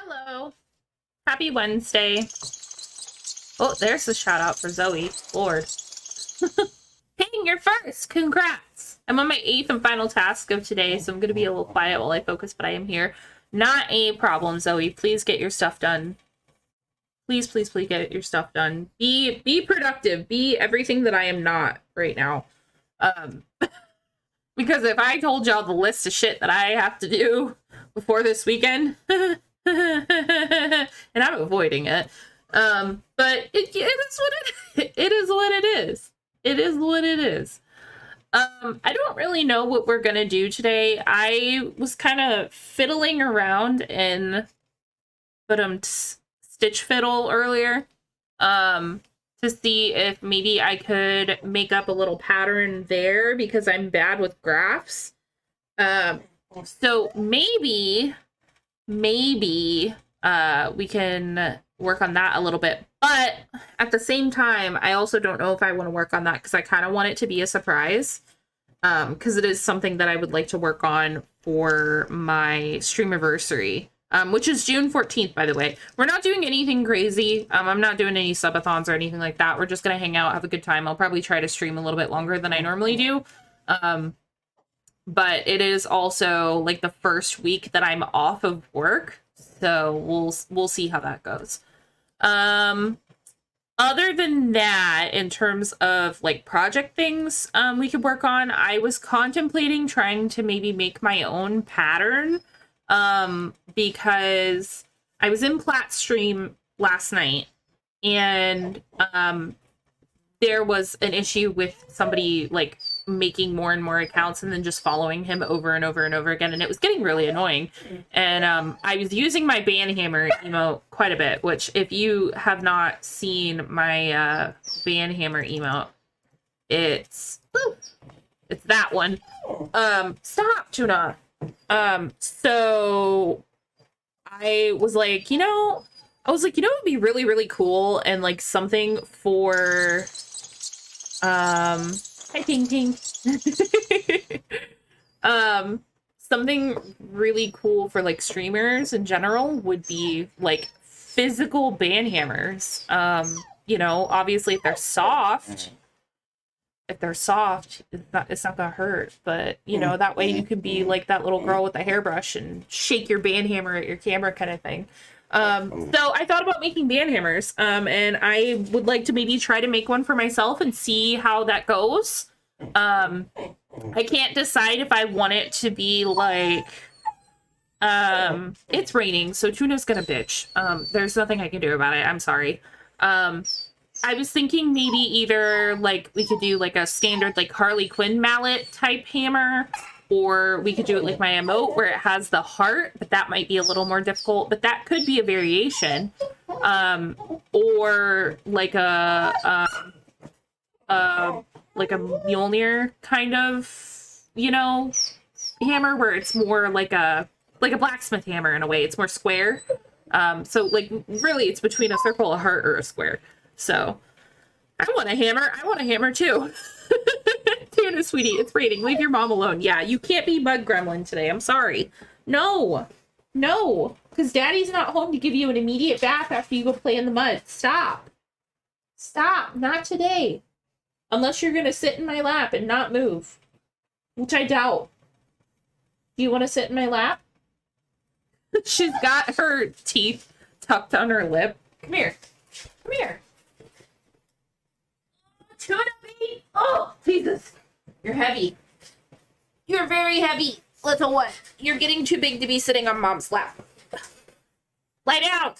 Hello. Happy Wednesday. Oh, there's the shout out for Zoe. Lord. Ping, you're first. Congrats. I'm on my 8th and final task of today, so I'm going to be a little quiet while I focus, but I am here. Not a problem, Zoe. Please get your stuff done. Please, please, please get your stuff done. Be productive. Be everything that I am not right now. Because if I told y'all the list of shit that I have to do before this weekend, and I'm avoiding it, but it is what it is what it is. It is what it is. I don't really know what we're gonna do today. I was kind of fiddling around in Stitch Fiddle earlier, to see if maybe I could make up a little pattern there because I'm bad with graphs. So maybe we can work on that a little bit. But at the same time, I also don't know if I want to work on that because I kind of want it to be a surprise. Because it is something that I would like to work on for my streamiversary. Which is June 14th, by the way. We're not doing anything crazy. I'm not doing any subathons or anything like that. We're just going to hang out, have a good time. I'll probably try to stream a little bit longer than I normally do. But it is also like the first week that I'm off of work. So we'll see how that goes. Other than that, in terms of like project things we could work on, I was contemplating trying to maybe make my own pattern. Because I was in Platt's stream last night and there was an issue with somebody like making more and more accounts and then just following him over and over and over again, and it was getting really annoying. And I was using my banhammer emote quite a bit, which if you have not seen my banhammer emote, it's that one. Stop, Tuna. So I was like, it would be really, really cool and like something for, hi, Ping Ping. Something really cool for like streamers in general would be like physical band hammers. Obviously if they're soft, it's not gonna hurt, but that way you can be like that little girl with the hairbrush and shake your band hammer at your camera kind of thing. So I thought about making band hammers, and I would like to maybe try to make one for myself and see how that goes. I can't decide if I want it to be like, it's raining, so Tuna's gonna bitch. There's nothing I can do about it. I'm sorry. I was thinking maybe either like we could do like a standard like Harley Quinn mallet type hammer, or we could do it like my emote where it has the heart, but that might be a little more difficult, but that could be a variation. Or like a Mjolnir kind of, hammer where it's more like a blacksmith hammer in a way. It's more square. So like really it's between a circle, a heart, or a square. So, I want a hammer. I want a hammer too. Tuna, sweetie, it's raining. Leave your mom alone. Yeah, you can't be Mud Gremlin today. I'm sorry. No, because Daddy's not home to give you an immediate bath after you go play in the mud. Stop. Not today. Unless you're going to sit in my lap and not move, which I doubt. Do you want to sit in my lap? She's got her teeth tucked on her lip. Come here. Tuna, baby. Oh, Jesus. You're heavy. You're very heavy. Little one. You're getting too big to be sitting on Mom's lap. Lie down.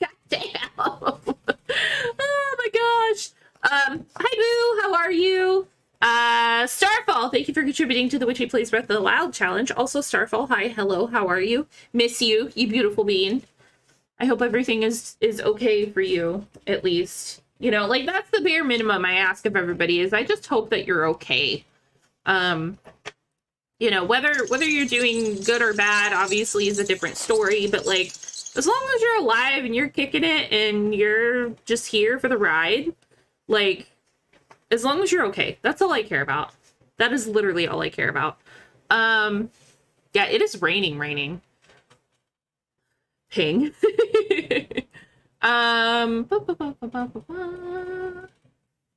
God damn. Oh my gosh. Hi, Boo. How are you? Starfall, thank you for contributing to the Witchy Plays Breath of the Wild challenge. Also, Starfall, hi, hello, how are you? Miss you, you beautiful bean. I hope everything is okay for you, at least. Like, that's the bare minimum I ask of everybody, is I just hope that you're okay. Whether you're doing good or bad, obviously, is a different story, but, like, as long as you're alive and you're kicking it and you're just here for the ride, like, as long as you're okay, that's all I care about. That is literally all I care about. Yeah, it is raining. ping.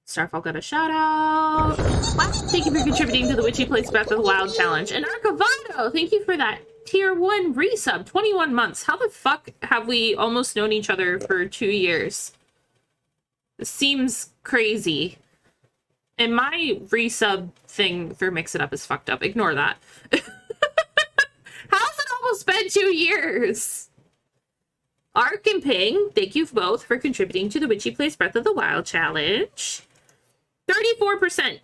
Starfall got a shout out. Wow, thank you for contributing to the Witchy Place Breath of the Wild challenge. And Arcavado, thank you for that tier 1 resub. 21 months. How the fuck have we almost known each other for 2 years? This seems crazy. And my resub thing for Mix It Up is fucked up. Ignore that. How's it almost been 2 years? Ark and Ping, thank you both for contributing to the Witchy Place Breath of the Wild challenge. 34%.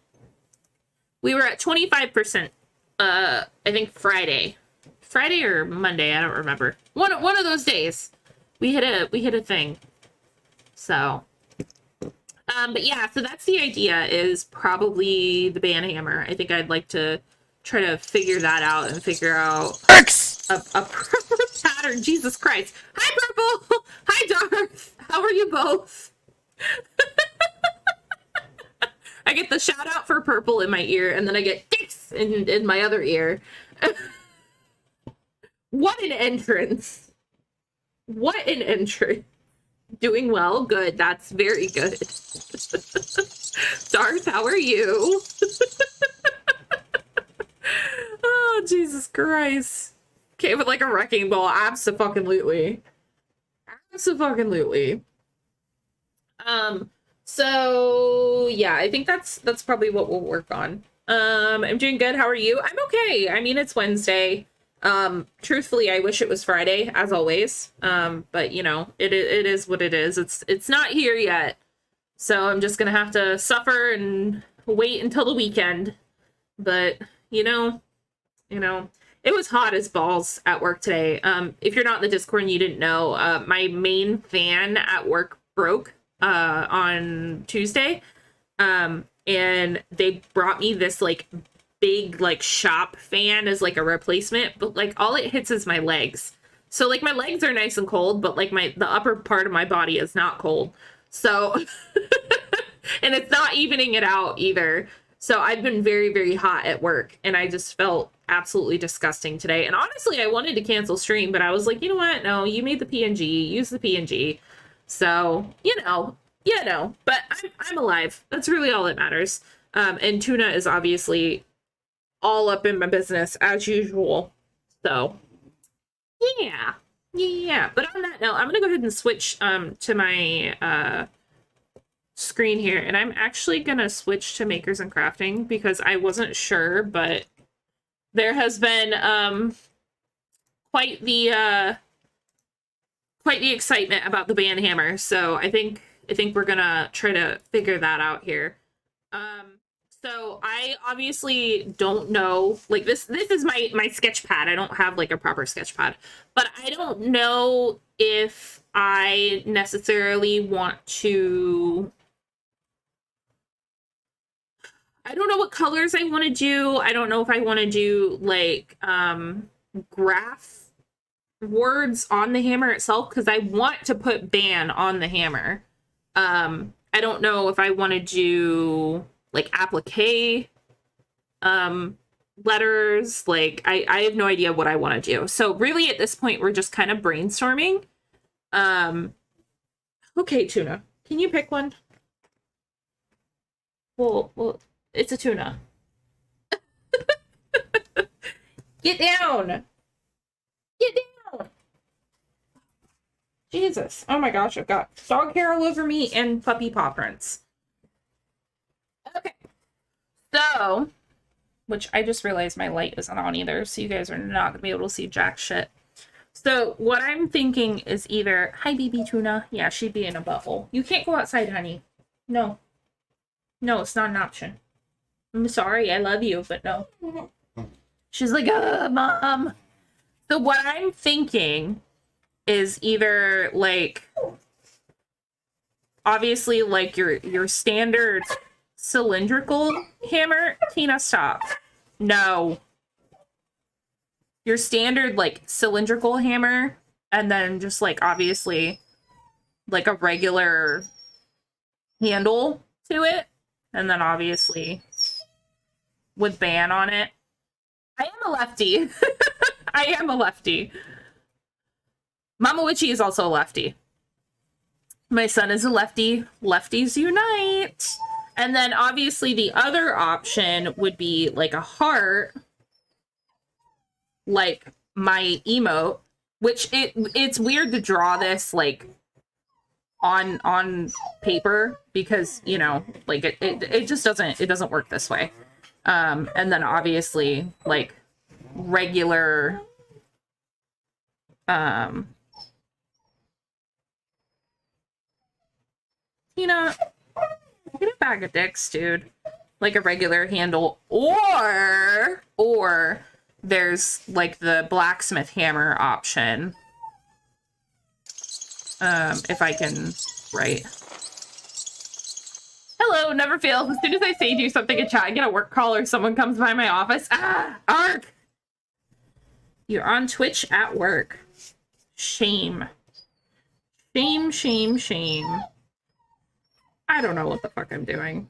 We were at 25%. I think Friday or Monday. I don't remember. One of those days, we hit a thing. So, but yeah. So that's the idea. Is probably the band hammer. I think I'd like to try to figure that out and figure out a proper pattern. Jesus Christ! Hi, Purple. Hi, Darth. How are you both? I get the shout out for Purple in my ear, and then I get dicks in my other ear. What an entrance. What an entrance. Doing well. Good. That's very good. Darth, how are you? Oh, Jesus Christ. Came with like a wrecking ball. Abso-fucking-lutely. Abso-fucking-lutely. So yeah, I think that's probably what we'll work on. I'm doing good. How are you? I'm okay. I mean, it's Wednesday. Truthfully, I wish it was Friday, as always. But you know, it is what it is. It's not here yet. So I'm just gonna have to suffer and wait until the weekend. But you know, it was hot as balls at work today. If you're not in the Discord and you didn't know, my main fan at work broke on Tuesday. And they brought me this like big like shop fan as like a replacement, but like all it hits is my legs. So like my legs are nice and cold, but like the upper part of my body is not cold. So and it's not evening it out either. So I've been very, very hot at work, and I just felt absolutely disgusting today. And honestly, I wanted to cancel stream, but I was like, you know what? No, you made the PNG. Use the PNG. So, you know, but I'm alive. That's really all that matters. And Tuna is obviously all up in my business as usual. So, yeah. But on that note, I'm going to go ahead and switch to my screen here. And I'm actually going to switch to Makers and Crafting because I wasn't sure, but there has been quite the excitement about the band hammer. So I think we're gonna try to figure that out here. So I obviously don't know, like this is my sketch pad. I don't have like a proper sketch pad, but I don't know if I necessarily want to, I don't know what colors I want to do. I don't know if I want to do like graph words on the hammer itself, because I want to put ban on the hammer. I don't know if I want to do like applique letters. Like I have no idea what I want to do. So really at this point we're just kind of brainstorming. Okay, Tuna, can you pick one? Well, it's a tuna. Get down. Get down. Jesus. Oh my gosh, I've got dog hair all over me and puppy paw prints. Okay. So, which I just realized my light isn't on either, so you guys are not going to be able to see jack shit. So, what I'm thinking is either... Hi, BB Tuna. Yeah, she'd be in a butthole. You can't go outside, honey. No. No, it's not an option. I'm sorry, I love you, but no. She's like, Mom. So what I'm thinking is either like, obviously like your standard cylindrical hammer. Tina, stop. No. Your standard like cylindrical hammer, and then just like obviously like a regular handle to it, and then obviously with ban on it. I am a lefty. I am a lefty. Mama Witchy is also a lefty. My son is a lefty. Lefties unite. And then obviously the other option would be like a heart, like my emote, which it's weird to draw this like on paper because, you know, like it just doesn't work this way. And then obviously like regular Tina, get a bag of dicks, dude. Like a regular handle, or there's like the blacksmith hammer option. If I can write. Hello, never fails. As soon as I say do something in chat, I get a work call or someone comes by my office. Ah, arg! You're on Twitch at work. Shame. Shame, shame, shame. I don't know what the fuck I'm doing.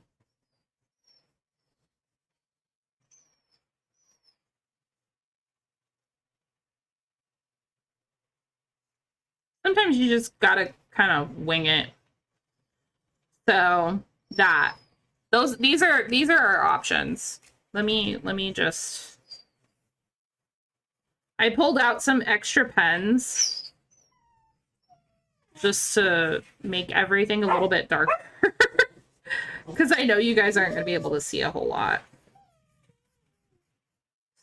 Sometimes you just gotta kind of wing it. So that these are our options. Let me just, I pulled out some extra pens just to make everything a little bit darker because I know you guys aren't going to be able to see a whole lot.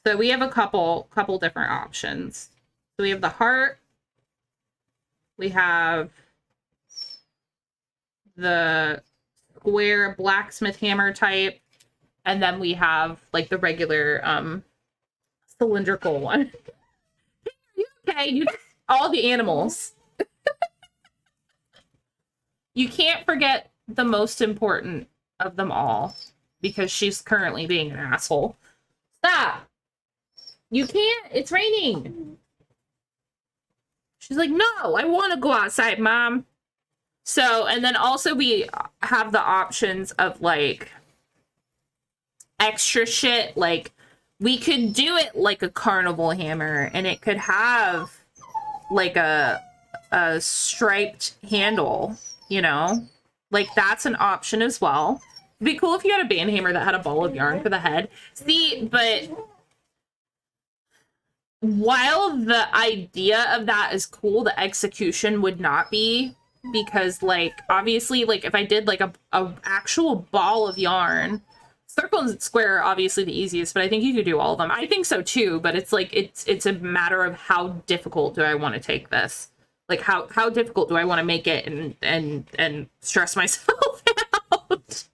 So we have a couple different options. So we have the heart, we have the square blacksmith hammer type, and then we have like the regular cylindrical one. Okay, you all the animals. You can't forget the most important of them all because she's currently being an asshole. Stop! You can't. It's raining. She's like, no, I want to go outside, Mom. So, and then also we have the options of like extra shit. Like we could do it like a carnival hammer and it could have like a striped handle, you know? Like that's an option as well. It'd be cool if you had a band hammer that had a ball of yarn for the head. See, but while the idea of that is cool, the execution would not be, because like obviously like if I did like a actual ball of yarn, circle and square are obviously the easiest, but I think you could do all of them. I think so too, but it's like it's a matter of how difficult do I want to take this, like how difficult do I want to make it and stress myself out.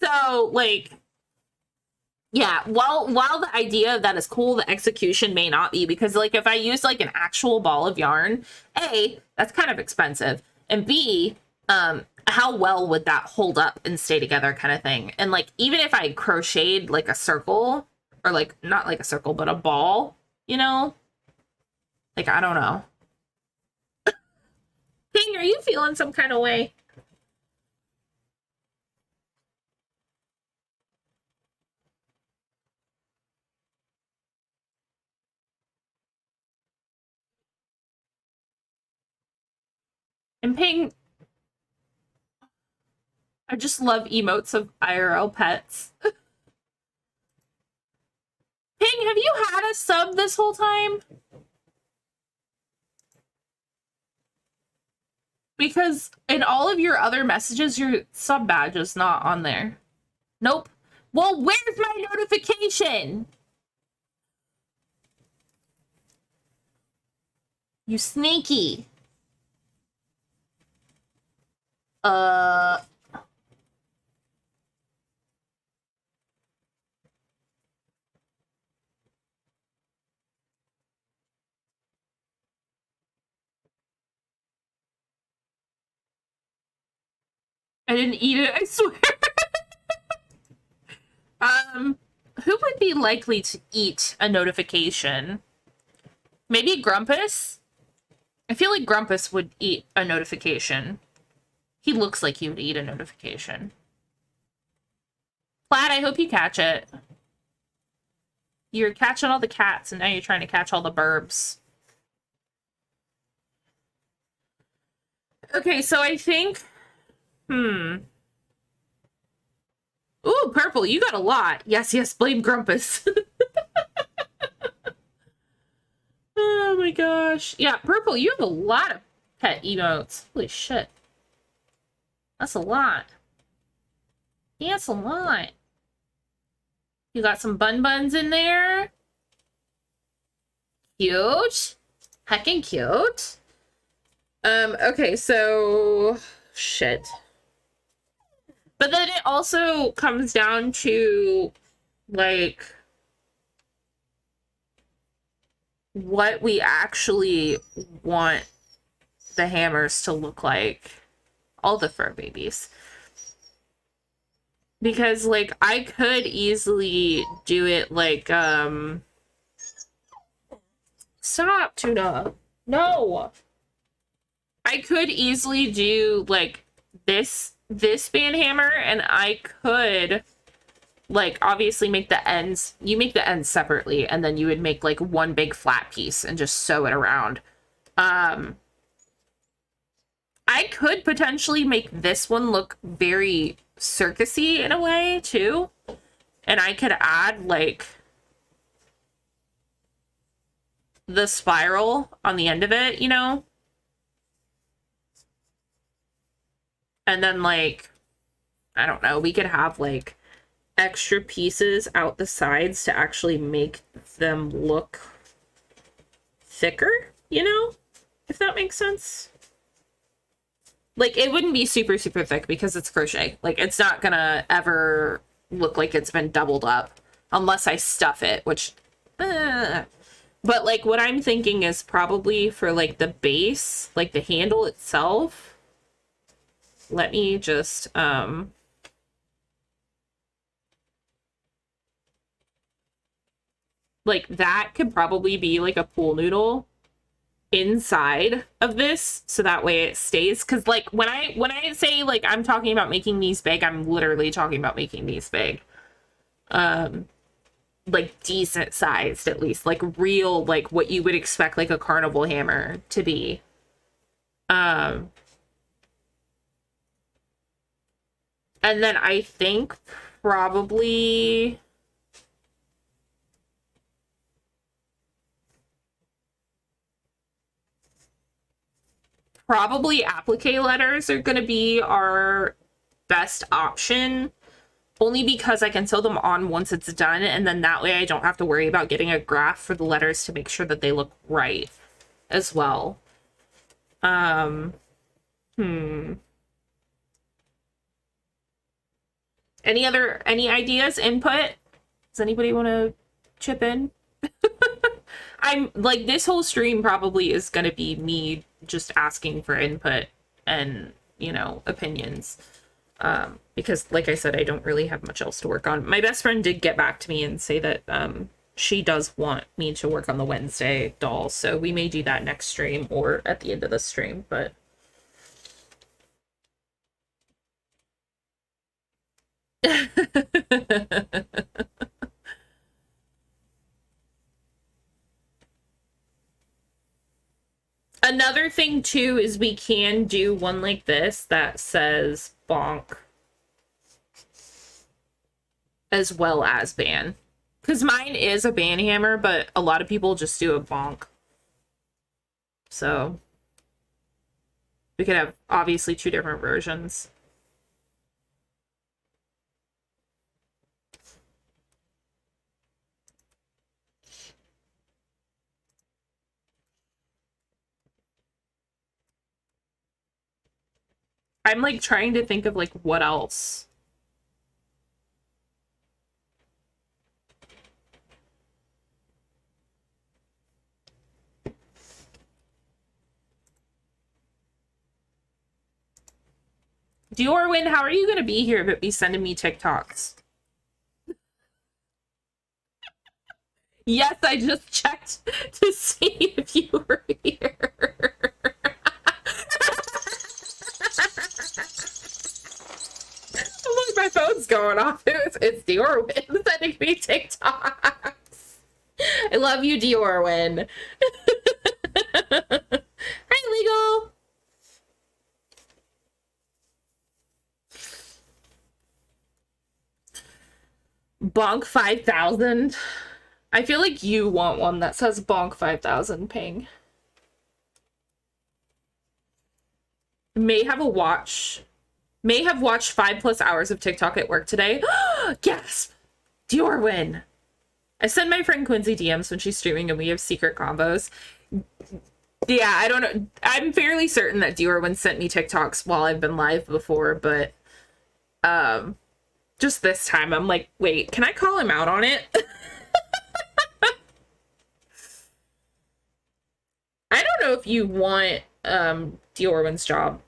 So like, yeah, while the idea of that is cool, the execution may not be, because like if I use like an actual ball of yarn, A, that's kind of expensive, and B, how well would that hold up and stay together kind of thing. And like even if I crocheted like a circle, or like not like a circle but a ball, you know, like I don't know. Ping, are you feeling some kind of way? And Ping, I just love emotes of IRL pets. Ping, have you had a sub this whole time? Because in all of your other messages, your sub badge is not on there. Nope. Well, where's my notification? You sneaky. I didn't eat it, I swear. Who would be likely to eat a notification? Maybe Grumpus? I feel like Grumpus would eat a notification. He looks like he would eat a notification. Plaid, I hope you catch it. You're catching all the cats, and now you're trying to catch all the burbs. Okay, so I think, ooh, purple, you got a lot. Yes, yes, blame Grumpus. Oh my gosh. Yeah, purple, you have a lot of pet emotes. Holy shit. That's a lot. Yeah, that's a lot. You got some bun buns in there. Cute. Heckin' cute. Okay, so shit. But then it also comes down to like what we actually want the hammers to look like. All the fur babies. Because like I could easily do it like stop, Tuna. No. I could easily do like this band hammer, and I could like obviously make the ends, you make the ends separately, and then you would make like one big flat piece and just sew it around. I could potentially make this one look very circusy in a way too, and I could add like the spiral on the end of it, you know, and then like I don't know, we could have like extra pieces out the sides to actually make them look thicker, you know, if that makes sense. Like it wouldn't be super thick because it's crochet. Like it's not gonna ever look like it's been doubled up unless I stuff it, which but like what I'm thinking is probably for like the base, like the handle itself. Let me just like that could probably be like a pool noodle inside of this, so that way it stays, because like when I say like I'm talking about making these big, I'm literally talking about making these big, like decent sized, at least like real, like what you would expect like a carnival hammer to be. And then I think probably applique letters are going to be our best option, only because I can sew them on once it's done, and then that way I don't have to worry about getting a graph for the letters to make sure that they look right as well. Any ideas, input? Does anybody want to chip in? I'm like, this whole stream probably is going to be me just asking for input and, you know, opinions. Because like I said, I don't really have much else to work on. My best friend did get back to me and say that she does want me to work on the Wednesday dolls, so we may do that next stream or at the end of the stream, but another thing too is we can do one like this that says bonk as well as ban, because mine is a ban hammer, but a lot of people just do a bonk, so we could have obviously two different versions. I'm like trying to think of like what else. Diorwin, how are you going to be here but be sending me TikToks? Yes, I just checked to see if you were here. Look, my phone's going off. It's Diorwin sending me TikToks. I love you, Diorwin. Hi, Legal. Bonk 5000. I feel like you want one that says bonk 5000 ping. May have watched 5+ hours of TikTok at work today. Gasp! Dior win. I send my friend Quincy DMs when she's streaming and we have secret combos. Yeah, I don't know. I'm fairly certain that Dior sent me TikToks while I've been live before, but just this time I'm like, wait, can I call him out on it? I don't know if you want Diorwin's job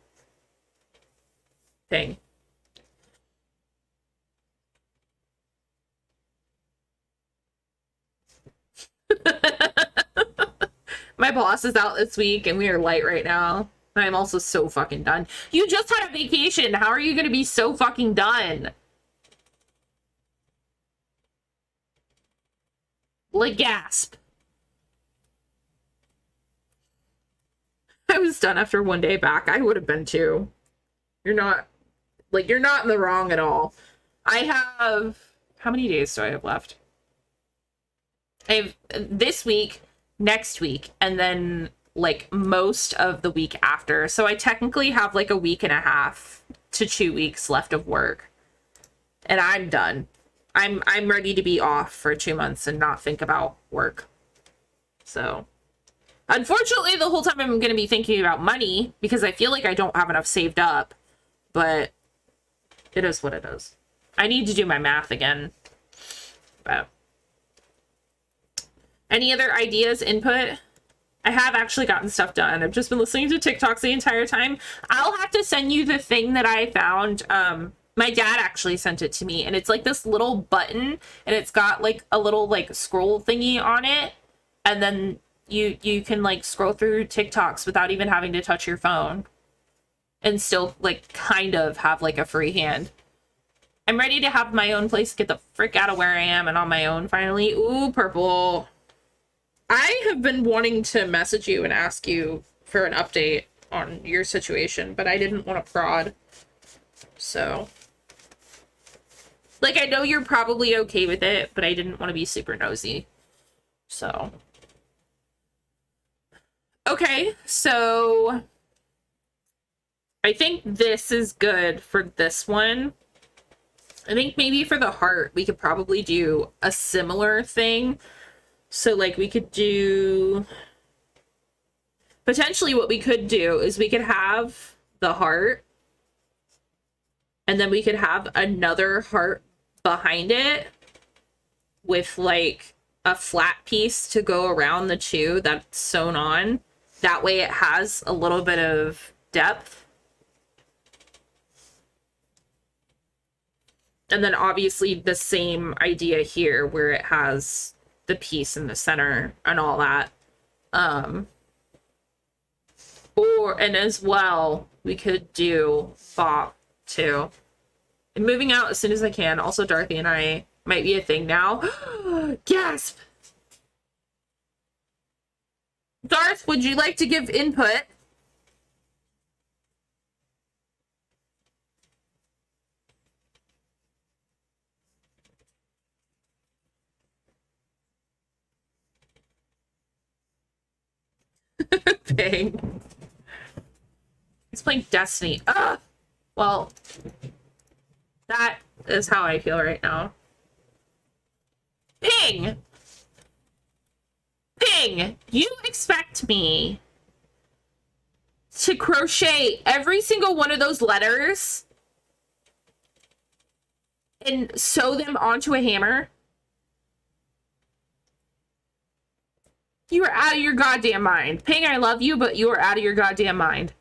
thing. My boss is out this week and we are light right now. I'm also so fucking done. You just had a vacation. How are you gonna be so fucking done? Like, gasp. I was done after one day back. I would have been too. You're not in the wrong at all. I have, how many days do I have left? I have this week, next week, and then like most of the week after. So I technically have like a week and a half to 2 weeks left of work. And I'm done. I'm ready to be off for 2 months and not think about work. So unfortunately, the whole time I'm going to be thinking about money because I feel like I don't have enough saved up, but it is what it is. I need to do my math again. But any other ideas, input? I have actually gotten stuff done. I've just been listening to TikToks the entire time. I'll have to send you the thing that I found. My dad actually sent it to me, and it's like this little button, and it's got like a little like scroll thingy on it, and then you can like scroll through TikToks without even having to touch your phone and still like kind of have like a free hand. I'm ready to have my own place, get the frick out of where I am and on my own finally. Ooh, purple. I have been wanting to message you and ask you for an update on your situation, but I didn't want to prod. So, like, I know you're probably okay with it, but I didn't want to be super nosy. So, okay, so I think this is good for this one. I think maybe for the heart, we could probably do a similar thing. So, like, we could do... Potentially what we could do is we could have the heart, and then we could have another heart behind it with, like, a flat piece to go around the two that's sewn on. That way it has a little bit of depth. And then obviously the same idea here where it has the piece in the center and all that. And as well, we could do Bop too. And moving out as soon as I can. Also, Dorothy and I might be a thing now. Gasp! Darth, would you like to give input? Bang. He's playing Destiny. Ugh! Well, that is how I feel right now. Ping! Ping! You expect me to crochet every single one of those letters and sew them onto a hammer? You are out of your goddamn mind. Ping, I love you, but you are out of your goddamn mind.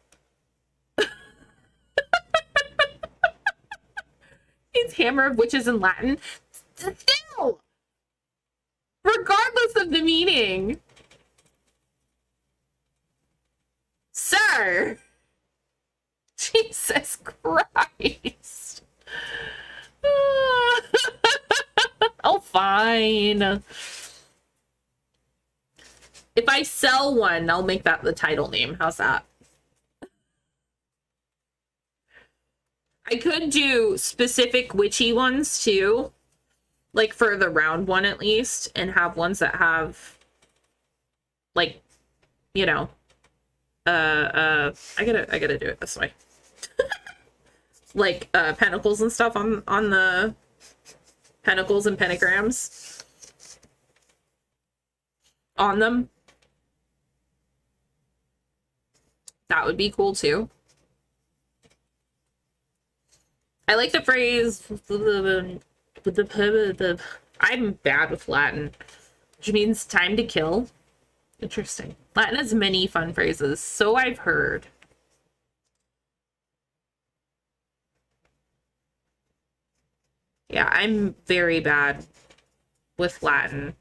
It's Hammer of Witches in Latin. Still! Regardless of the meaning. Sir! Jesus Christ. Oh, fine. If I sell one, I'll make that the title name. How's that? I could do specific witchy ones too. like for the round one at least, and have ones that have like, you know, I gotta do it this way. Like pentacles and stuff on the pentacles and pentagrams on them. That would be cool too. I like the phrase I'm bad with Latin, which means time to kill. Interesting. Latin has many fun phrases, so I've heard. Yeah, I'm very bad with Latin.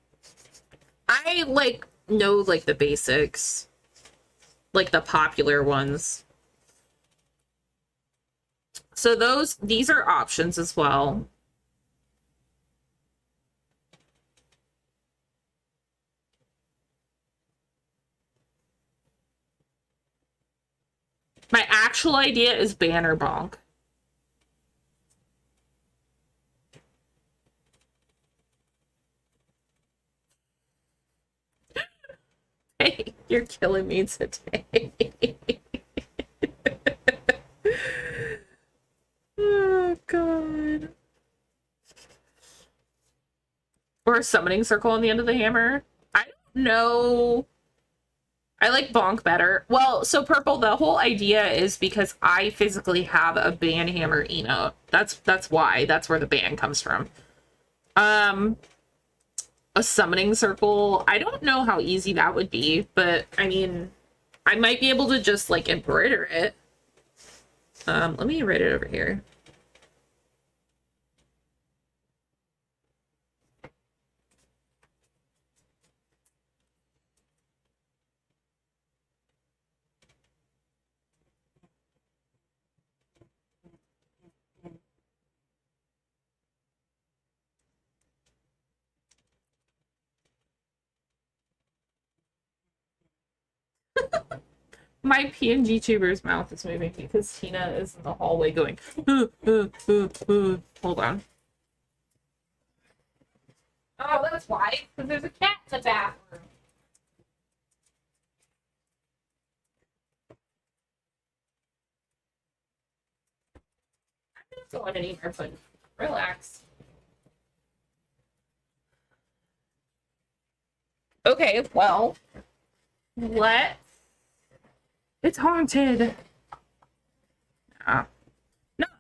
I like know like the basics, like the popular ones. So these are options as well. My actual idea is banner bonk. Hey, you're killing me today. Oh, God. Or a summoning circle on the end of the hammer. I don't know. I like bonk better. Well, so purple, the whole idea is because I physically have a band hammer emote. That's why. That's where the band comes from. A summoning circle. I don't know how easy that would be, but I mean, I might be able to just like embroider it. Let me write it over here. My PNG tuber's mouth is moving because Tina is in the hallway going, hold on. Oh, that's why. Because there's a cat in the bathroom. I'm not going anywhere, but relax. Okay, well, it's haunted. Not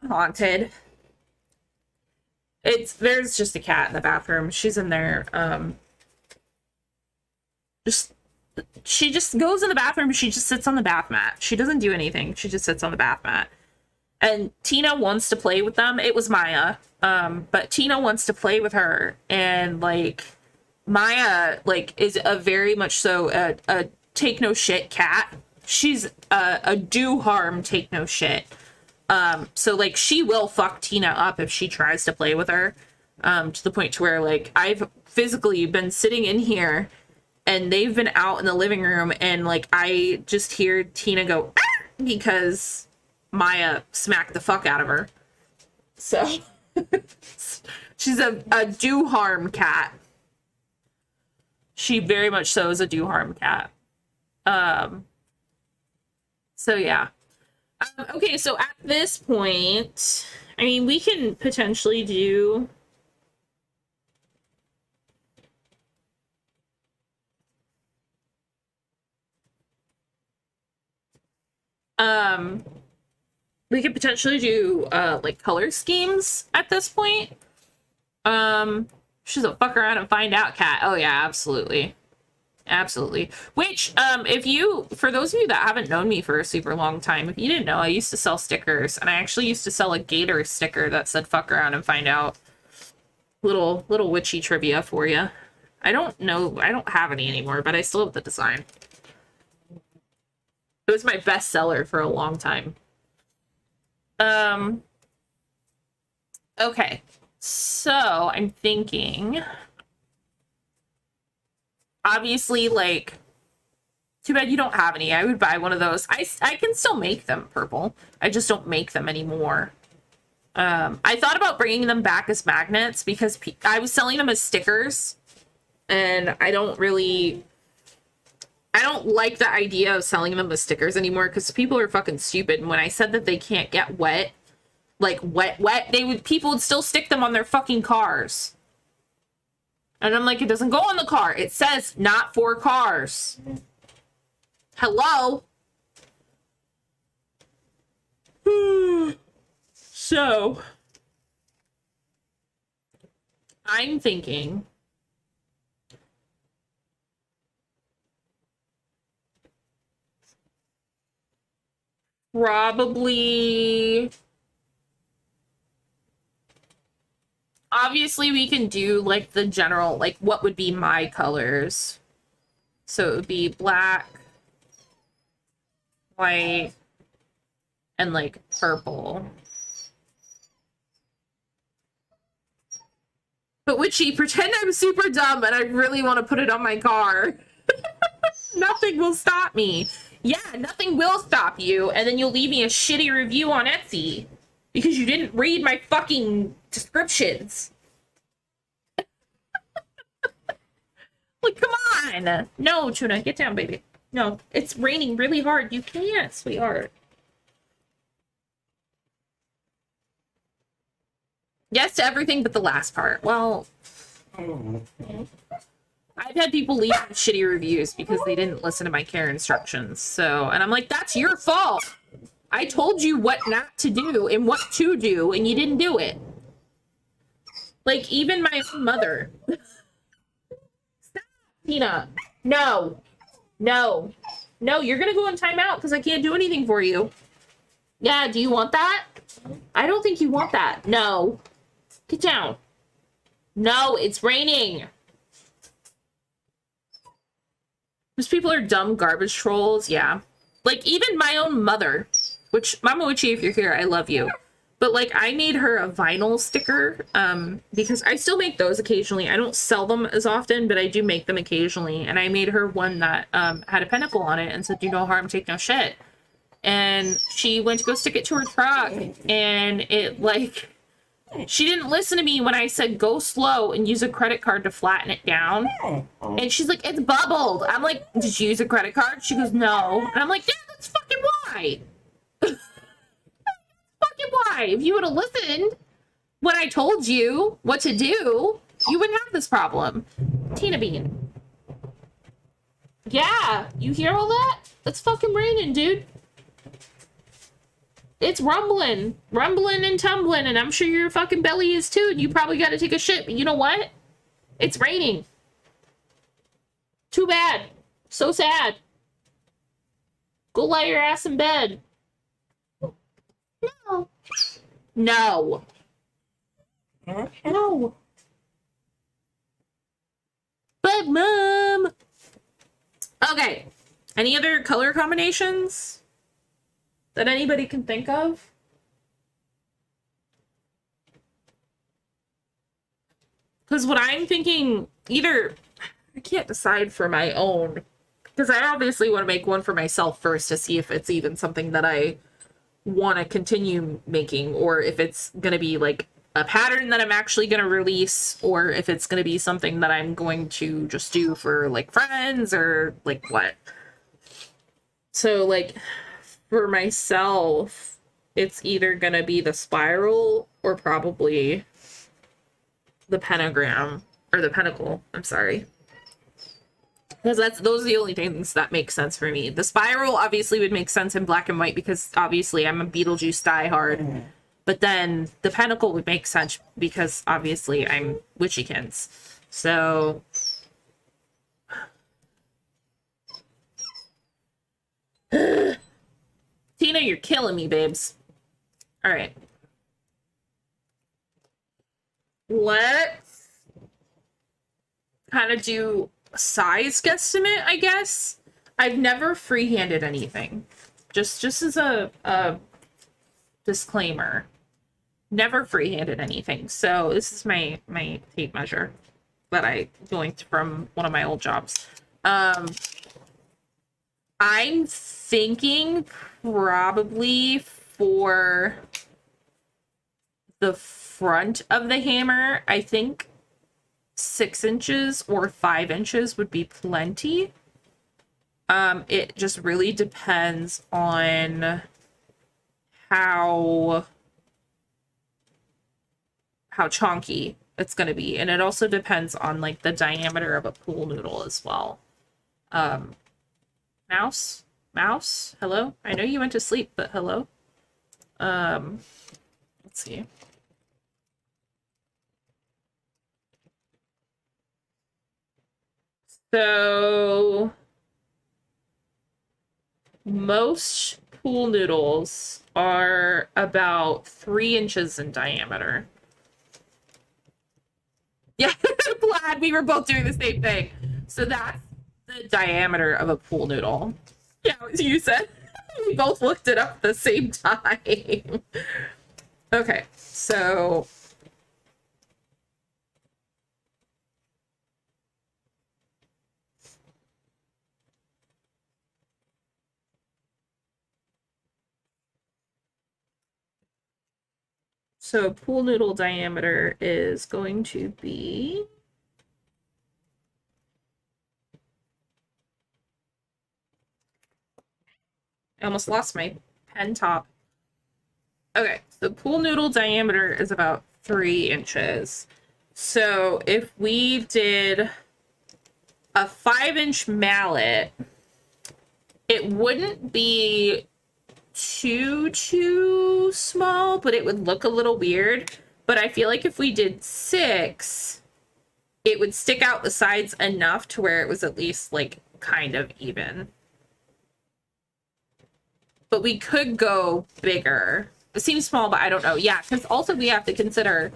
haunted. There's just a cat in the bathroom. She's in there. She just goes in the bathroom. She just sits on the bath mat. She doesn't do anything. She just sits on the bath mat. And Tina wants to play with them. It was Maya. But Tina wants to play with her. And like Maya is a very much so a take no shit cat. She's a do harm, take no shit. So like she will fuck Tina up if she tries to play with her. To the point to where like I've physically been sitting in here and they've been out in the living room and like I just hear Tina go ah! Because Maya smacked the fuck out of her. So she's a do harm cat. She very much so is a do harm cat. So yeah. Okay, so at this point, I mean, we can potentially do we could potentially do like color schemes at this point. She's a fuck around and find out cat. Oh yeah, absolutely. Absolutely. Which, if you, for those of you that haven't known me for a super long time, if you didn't know, I used to sell stickers, and I actually used to sell a gator sticker that said fuck around and find out. Little witchy trivia for you. I don't know, I don't have any anymore, but I still have the design. It was my best seller for a long time. Okay. So, I'm thinking... Obviously, like, too bad you don't have any. I would buy one of those. I can still make them purple. I just don't make them anymore. I thought about bringing them back as magnets because I was selling them as stickers, and I don't like the idea of selling them as stickers anymore because people are fucking stupid. And when I said that they can't get wet, like wet, people would still stick them on their fucking cars. And I'm like, it doesn't go on the car. It says not for cars. Hello? So, I'm thinking probably, obviously we can do like the general, like what would be my colors. So it would be black, white, and like purple. But Witchy, pretend I'm super dumb and I really want to put it on my car. Nothing will stop me. Yeah, nothing will stop you, and then you'll leave me a shitty review on Etsy because you didn't read my fucking descriptions. Like, come on. No, Tuna, get down, baby. No, it's raining really hard. You can't, sweetheart. Yes to everything but the last part. Well, I've had people leave shitty reviews because they didn't listen to my care instructions. So, and I'm like, that's your fault. I told you what not to do and what to do, and you didn't do it. Like, even my own mother. Stop, Tina. No. No. No, you're gonna go on timeout because I can't do anything for you. Yeah, do you want that? I don't think you want that. No. Get down. No, it's raining. Those people are dumb garbage trolls, yeah. Like, even my own mother, which, Mama Witchy, if you're here, I love you. But, like, I made her a vinyl sticker, because I still make those occasionally. I don't sell them as often, but I do make them occasionally. And I made her one that had a pentacle on it and said, do no harm, take no shit. And she went to go stick it to her truck, and it, like... She didn't listen to me when I said go slow and use a credit card to flatten it down. And she's like, it's bubbled. I'm like, did you use a credit card? She goes, no. And I'm like, yeah, that's fucking why. Fucking why. If you would have listened when I told you what to do, you wouldn't have this problem. Tina Bean. Yeah, you hear all that? It's fucking raining, dude. It's rumbling and tumbling, and I'm sure your fucking belly is too, and you probably got to take a shit, but you know what? It's raining. Too bad. So sad. Go lie your ass in bed. No. No. No. But, Mom. Okay. Any other color combinations that anybody can think of? Because what I'm thinking, either, I can't decide for my own, because I obviously want to make one for myself first to see if it's even something that I want to continue making, or if it's going to be like a pattern that I'm actually going to release, or if it's going to be something that I'm going to just do for like friends, or like what. So like, for myself, it's either gonna be the spiral or probably the pentagram, or the pentacle, I'm sorry. Because those are the only things that make sense for me. The spiral obviously would make sense in black and white because obviously I'm a Beetlejuice diehard. But then the pentacle would make sense because obviously I'm Witchykins. So... Tina, you're killing me, babes. All right. Let's kind of do a size guesstimate, I guess. I've never freehanded anything. Just as a disclaimer. Never freehanded anything. So this is my tape measure that I joined from one of my old jobs. I'm thinking probably for the front of the hammer, I think 6 inches or 5 inches would be plenty. It just really depends on how chonky it's going to be. And it also depends on like the diameter of a pool noodle as well. Mouse, hello? I know you went to sleep, but hello? Let's see. So most pool noodles are about 3 inches in diameter. Yeah, glad we were both doing the same thing. So that's the diameter of a pool noodle. Yeah, what you said. We both looked it up at the same time. Okay, so pool noodle diameter is going to be I almost lost my pen top. Okay, the pool noodle diameter is about 3 inches. So if we did a 5-inch mallet, it wouldn't be too small, but it would look a little weird. But I feel like if we did 6, it would stick out the sides enough to where it was at least like kind of even. But we could go bigger. It seems small, but I don't know. Yeah, because also we have to consider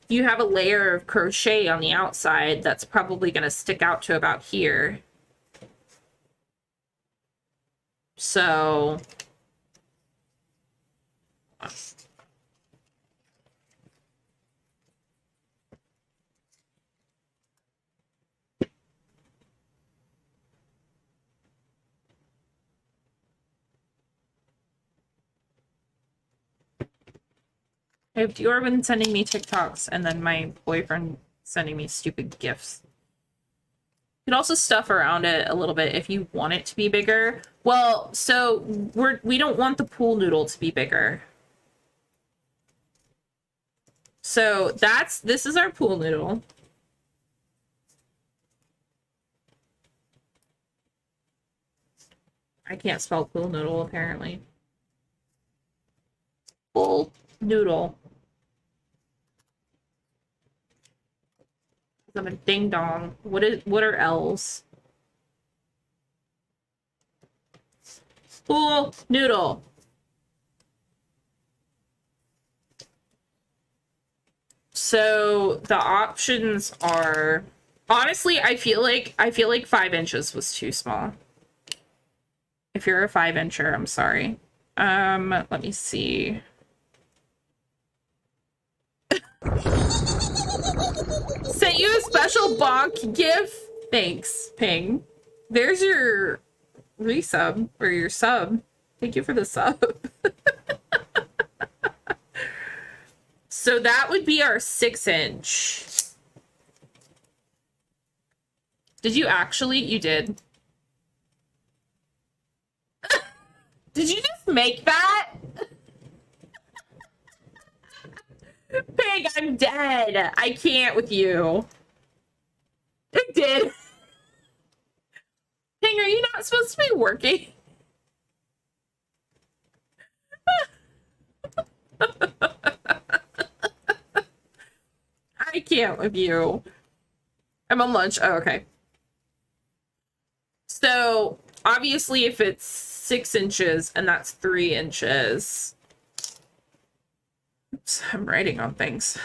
you have a layer of crochet on the outside that's probably going to stick out to about here. So I have Dior been sending me TikToks and then my boyfriend sending me stupid gifts. You can also stuff around it a little bit if you want it to be bigger. Well, so we don't want the pool noodle to be bigger. So this is our pool noodle. I can't spell pool noodle apparently. Pool noodle. I'm a ding dong. What are L's? Pool noodle. So the options are, honestly, I feel like 5 inches was too small. If you're a 5-incher, I'm sorry. Let me see. Sent you a special bonk gift. Thanks, Ping. There's your resub or your sub. Thank you for the sub. So that would be our 6-inch. Did you actually? You did. Did you just make that? Pig, I'm dead. I can't with you. I did. Ping, are you not supposed to be working? I can't with you. I'm on lunch. Oh, okay. So, obviously, if it's 6 inches and that's 3 inches. Oops, I'm writing on things.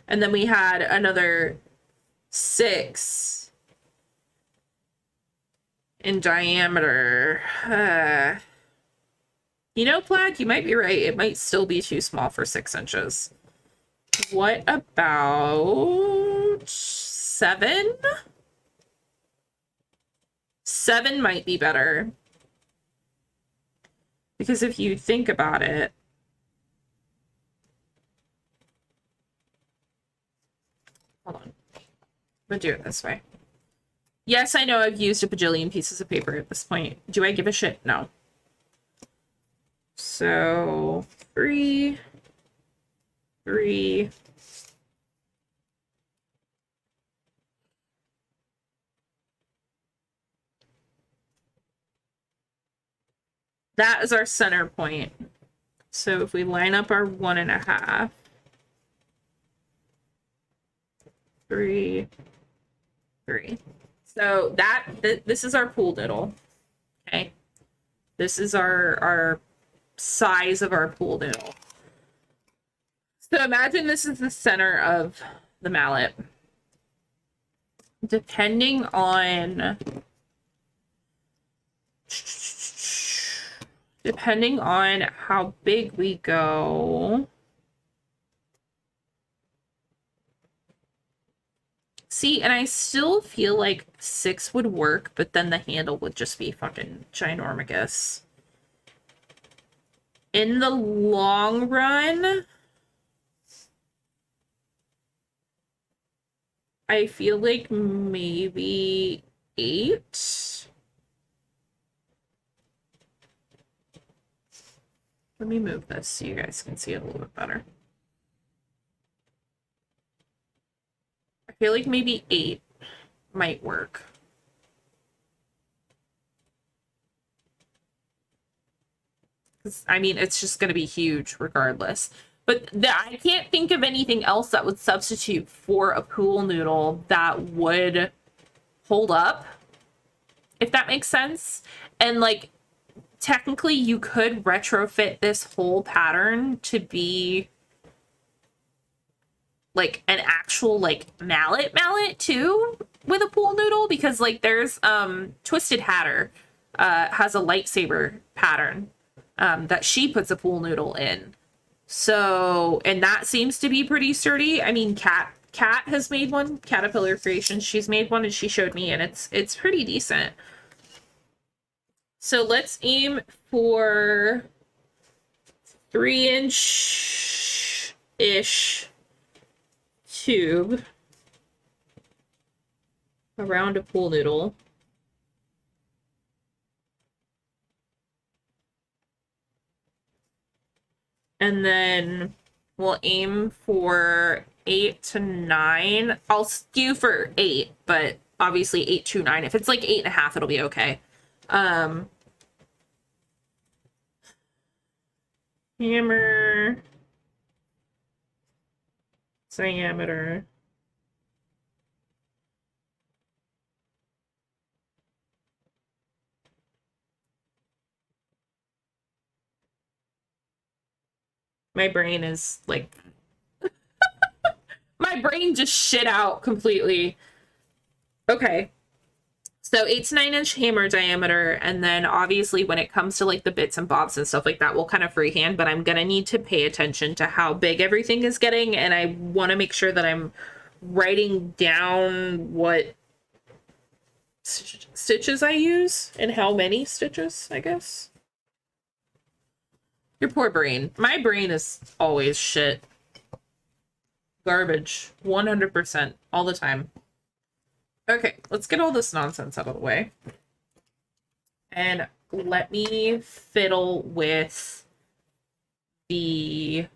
And then we had another 6 in diameter. You know, Plaid, you might be right. It might still be too small for 6 inches. What about 7? 7 might be better. Because if you think about it, Hold on. I'm gonna do it this way. Yes, I know I've used a bajillion pieces of paper at this point. Do I give a shit? No. So, 3, 3. That is our center point. So if we line up our 1.5, 3, 3. So this is our pool noodle. Okay. This is our size of our pool noodle. So imagine this is the center of the mallet. Depending on how big we go. See, and I still feel like 6 would work, but then the handle would just be fucking ginormous. In the long run, I feel like maybe 8. Let me move this so you guys can see it a little bit better. I feel like maybe 8 might work. I mean, it's just going to be huge regardless. But I can't think of anything else that would substitute for a pool noodle that would hold up, if that makes sense. And like, technically you could retrofit this whole pattern to be like an actual like mallet too with a pool noodle, because like there's Twisted Hatter has a lightsaber pattern that she puts a pool noodle in. So, and that seems to be pretty sturdy. I mean, Kat has made one, Caterpillar Creations. She's made one and she showed me, and it's pretty decent. So let's aim for 3-inch-ish tube around a pool noodle. And then we'll aim for 8 to 9. I'll skew for 8, but obviously 8 to 9. If it's like 8.5, it'll be okay. Hammer. Diameter. My brain is like... my brain just shit out completely. Okay. So 8 to 9-inch hammer diameter, and then obviously when it comes to like the bits and bobs and stuff like that, we'll kind of freehand, but I'm gonna need to pay attention to how big everything is getting, and I want to make sure that I'm writing down what stitches I use and how many stitches, I guess. Your poor brain. My brain is always shit. Garbage. 100%. All the time. Okay, let's get all this nonsense out of the way. And let me fiddle with the...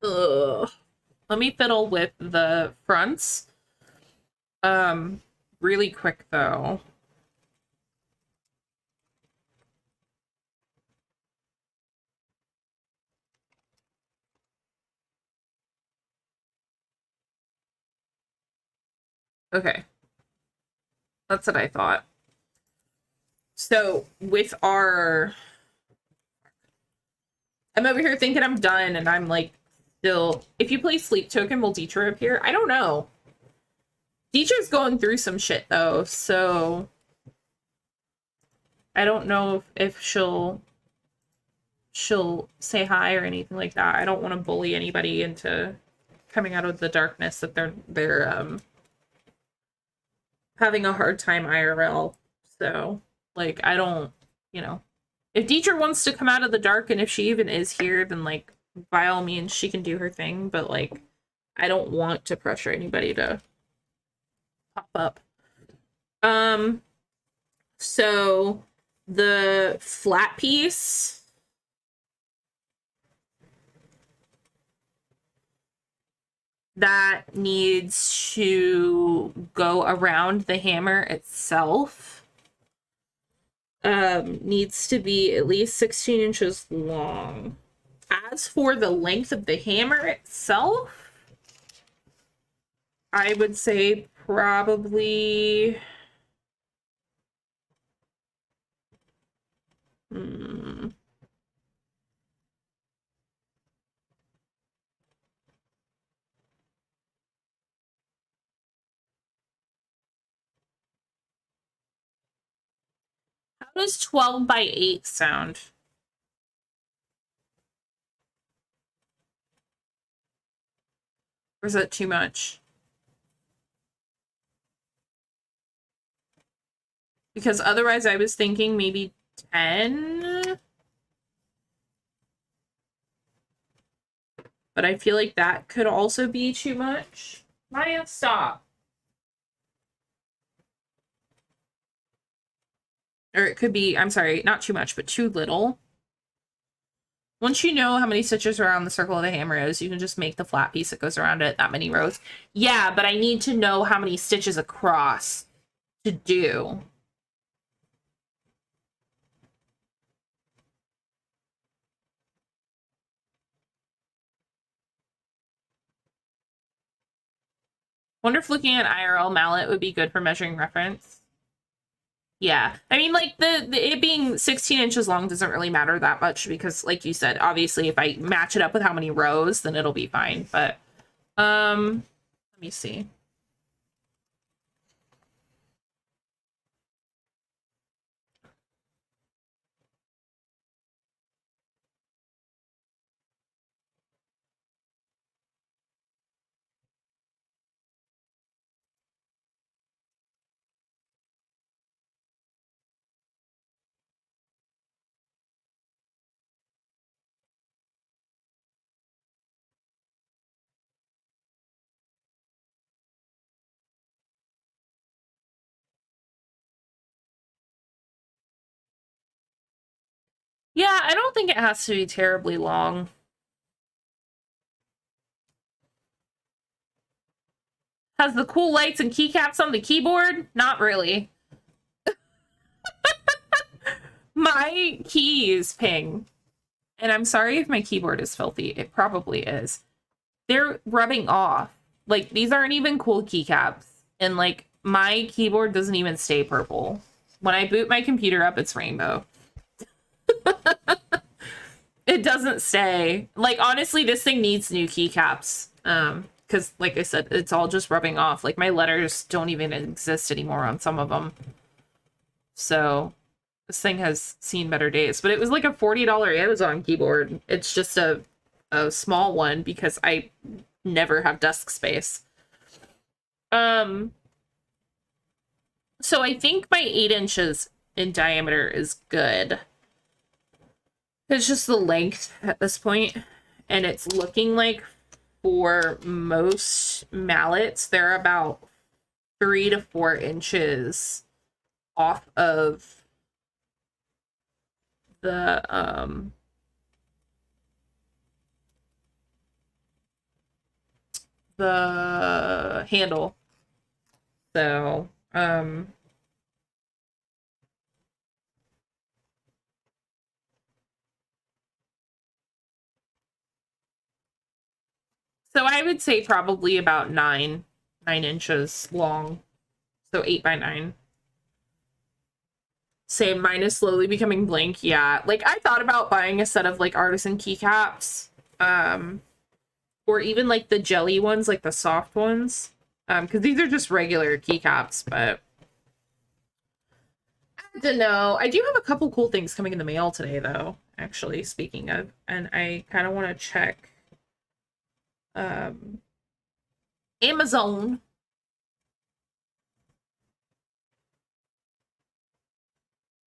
Ugh. Let me fiddle with the fronts. Really quick though. Okay. That's what I thought. So with our... I'm over here thinking I'm done, and I'm like, still... If you play Sleep Token, will Deetra appear? I don't know. Deetra's going through some shit, though, so... I don't know if she'll say hi or anything like that. I don't want to bully anybody into coming out of the darkness that they're having a hard time IRL. So, like, I don't, you know, If Deidre wants to come out of the dark, and if she even is here, then, like, by all means, she can do her thing. But, like, I don't want to pressure anybody to pop up. So the flat piece that needs to go around the hammer itself needs to be at least 16 inches long. As for the length of the hammer itself, I would say probably how does 12 by 8 sound? Or is that too much? Because otherwise I was thinking maybe 10. But I feel like that could also be too much. Maya, stop. Or it could be, I'm sorry, not too much, but too little. Once you know how many stitches around the circle of the hammer is, you can just make the flat piece that goes around it that many rows. Yeah, but I need to know how many stitches across to do. Wonder if looking at IRL mallet would be good for measuring reference. Yeah, I mean, like, the it being 16 inches long doesn't really matter that much because, like you said, obviously if I match it up with how many rows, then it'll be fine. But let me see. Yeah, I don't think it has to be terribly long. Has the cool lights and keycaps on the keyboard? Not really. My keys ping. And I'm sorry if my keyboard is filthy. It probably is. They're rubbing off. Like, these aren't even cool keycaps. And, like, my keyboard doesn't even stay purple. When I boot my computer up, it's rainbow. It doesn't stay. Like, honestly, this thing needs new keycaps. Because, like I said, it's all just rubbing off. Like, my letters don't even exist anymore on some of them. So, this thing has seen better days. But it was like a $40 Amazon keyboard. It's just a small one because I never have desk space. So I think my 8 inches in diameter is good. It's just the length at this point, and it's looking like for most mallets, they're about 3 to 4 inches off of the handle. So, so I would say probably about 9 inches long. So 8 by 9. Same, mine is slowly becoming blank. Yeah, like I thought about buying a set of like artisan keycaps, or even like the jelly ones, like the soft ones, because these are just regular keycaps. But I don't know. I do have a couple cool things coming in the mail today, though. Actually, speaking of, and I kind of want to check Amazon.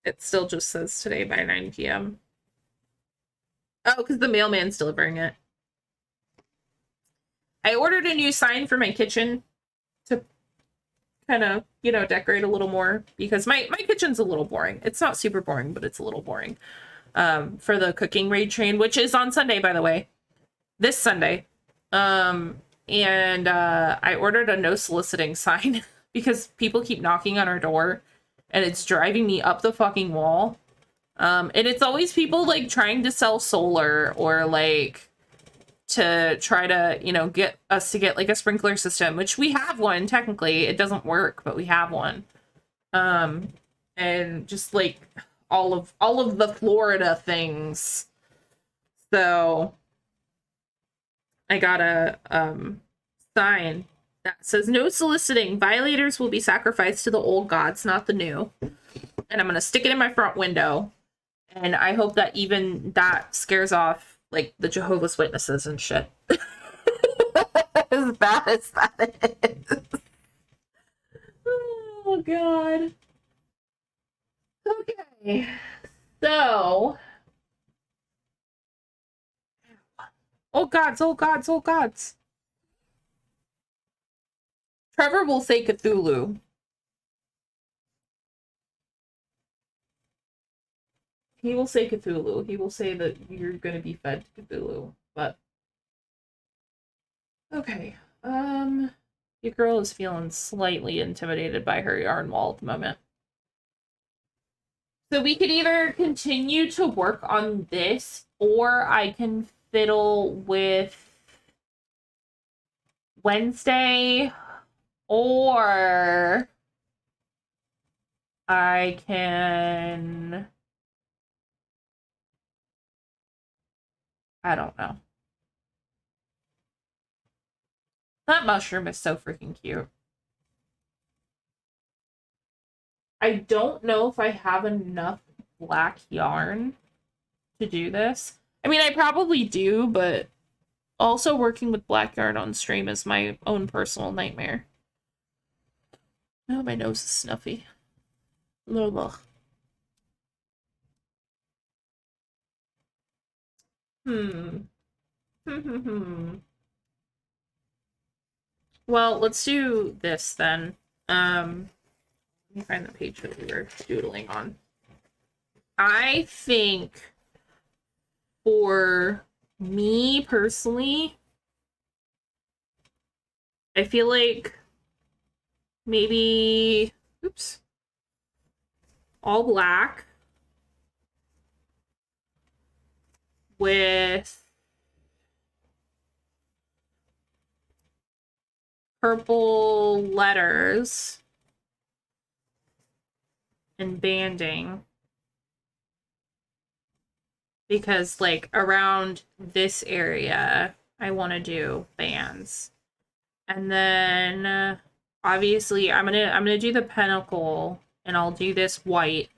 It still just says today by 9 p.m. Oh, because the mailman's delivering it. I ordered a new sign for my kitchen to kind of, you know, decorate a little more because my kitchen's a little boring. It's not super boring, but it's a little boring. For the cooking raid train, which is on Sunday, by the way. This Sunday. And I ordered a no soliciting sign because people keep knocking on our door and it's driving me up the fucking wall. And it's always people like trying to sell solar or like to try to, you know, get us to get like a sprinkler system, which we have one. Technically it doesn't work, but we have one. And just like all of the Florida things. So I got a sign that says no soliciting. Violators will be sacrificed to the old gods, not the new. And I'm gonna stick it in my front window. And I hope that even that scares off like the Jehovah's Witnesses and shit. As bad as that is. Oh god. Okay. So oh gods, oh gods, oh gods. Trevor will say Cthulhu. He will say Cthulhu. He will say that you're gonna be fed Cthulhu. But okay. Your girl is feeling slightly intimidated by her yarn wall at the moment. So we could either continue to work on this, or I can fiddle with Wednesday, or I can... I don't know. That mushroom is so freaking cute. I don't know if I have enough black yarn to do this. I mean, I probably do, but also working with black yarn on stream is my own personal nightmare. Oh, my nose is snuffy. Ugh. Well, let's do this then. Let me find the page that we were doodling on. I think for me personally, I feel like maybe, oops, all black with purple letters and banding, because like around this area I want to do bands. And then obviously I'm gonna do the pinnacle, and I'll do this white,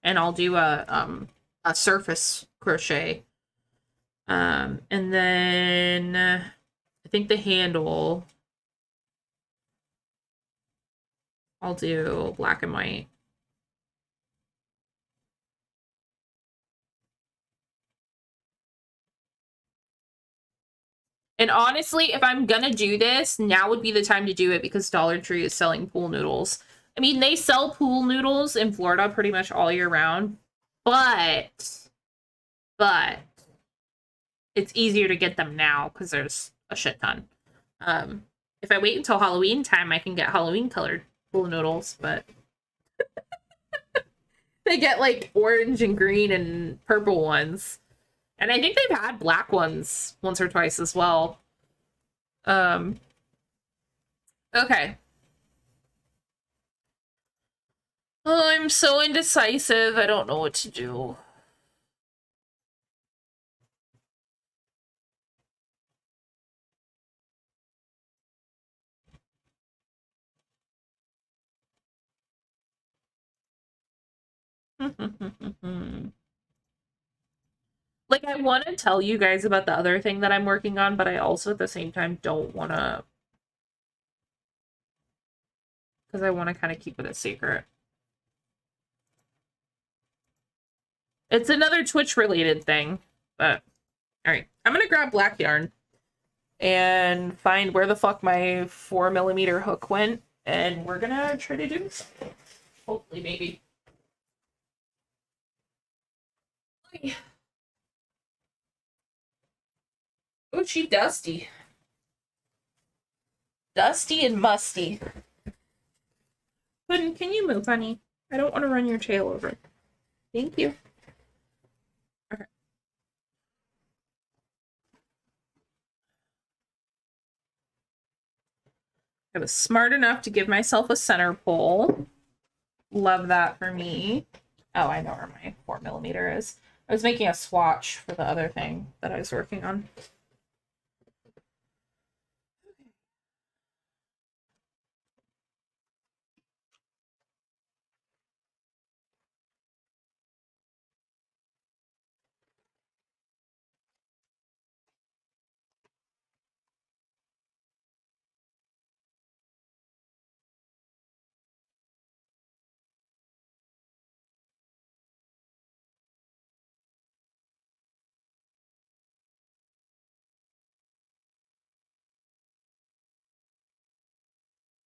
and I'll do a surface crochet, and then I think the handle I'll do black and white. And honestly, if I'm gonna do this, now would be the time to do it because Dollar Tree is selling pool noodles. I mean, they sell pool noodles in Florida pretty much all year round, but it's easier to get them now because there's a shit ton. If I wait until Halloween time, I can get Halloween colored pool noodles, but they get like orange and green and purple ones. And I think they've had black ones once or twice as well. Okay. Oh, I'm so indecisive. I don't know what to do. Like, I want to tell you guys about the other thing that I'm working on, but I also at the same time don't want to, because I want to kind of keep it a secret. It's another Twitch related thing, but all right. I'm gonna grab black yarn and find where the fuck my 4mm hook went, and we're gonna try to do this. Hopefully, maybe. Oh, she dusty. Dusty and musty. Puddin', can you move, honey? I don't want to run your tail over. Thank you. Okay. I was smart enough to give myself a center pole. Love that for me. Oh, I know where my 4mm is. I was making a swatch for the other thing that I was working on.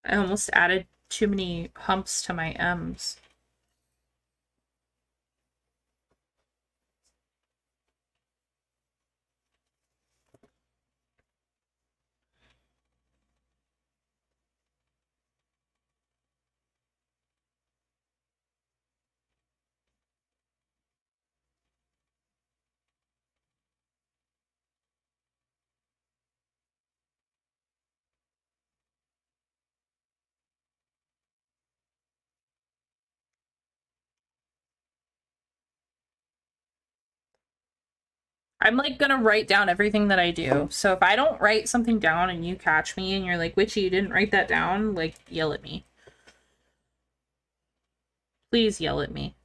I almost added too many humps to my M's. I'm like gonna write down everything that I do. So if I don't write something down and you catch me and you're like, Witchy, you didn't write that down, like, yell at me. Please yell at me.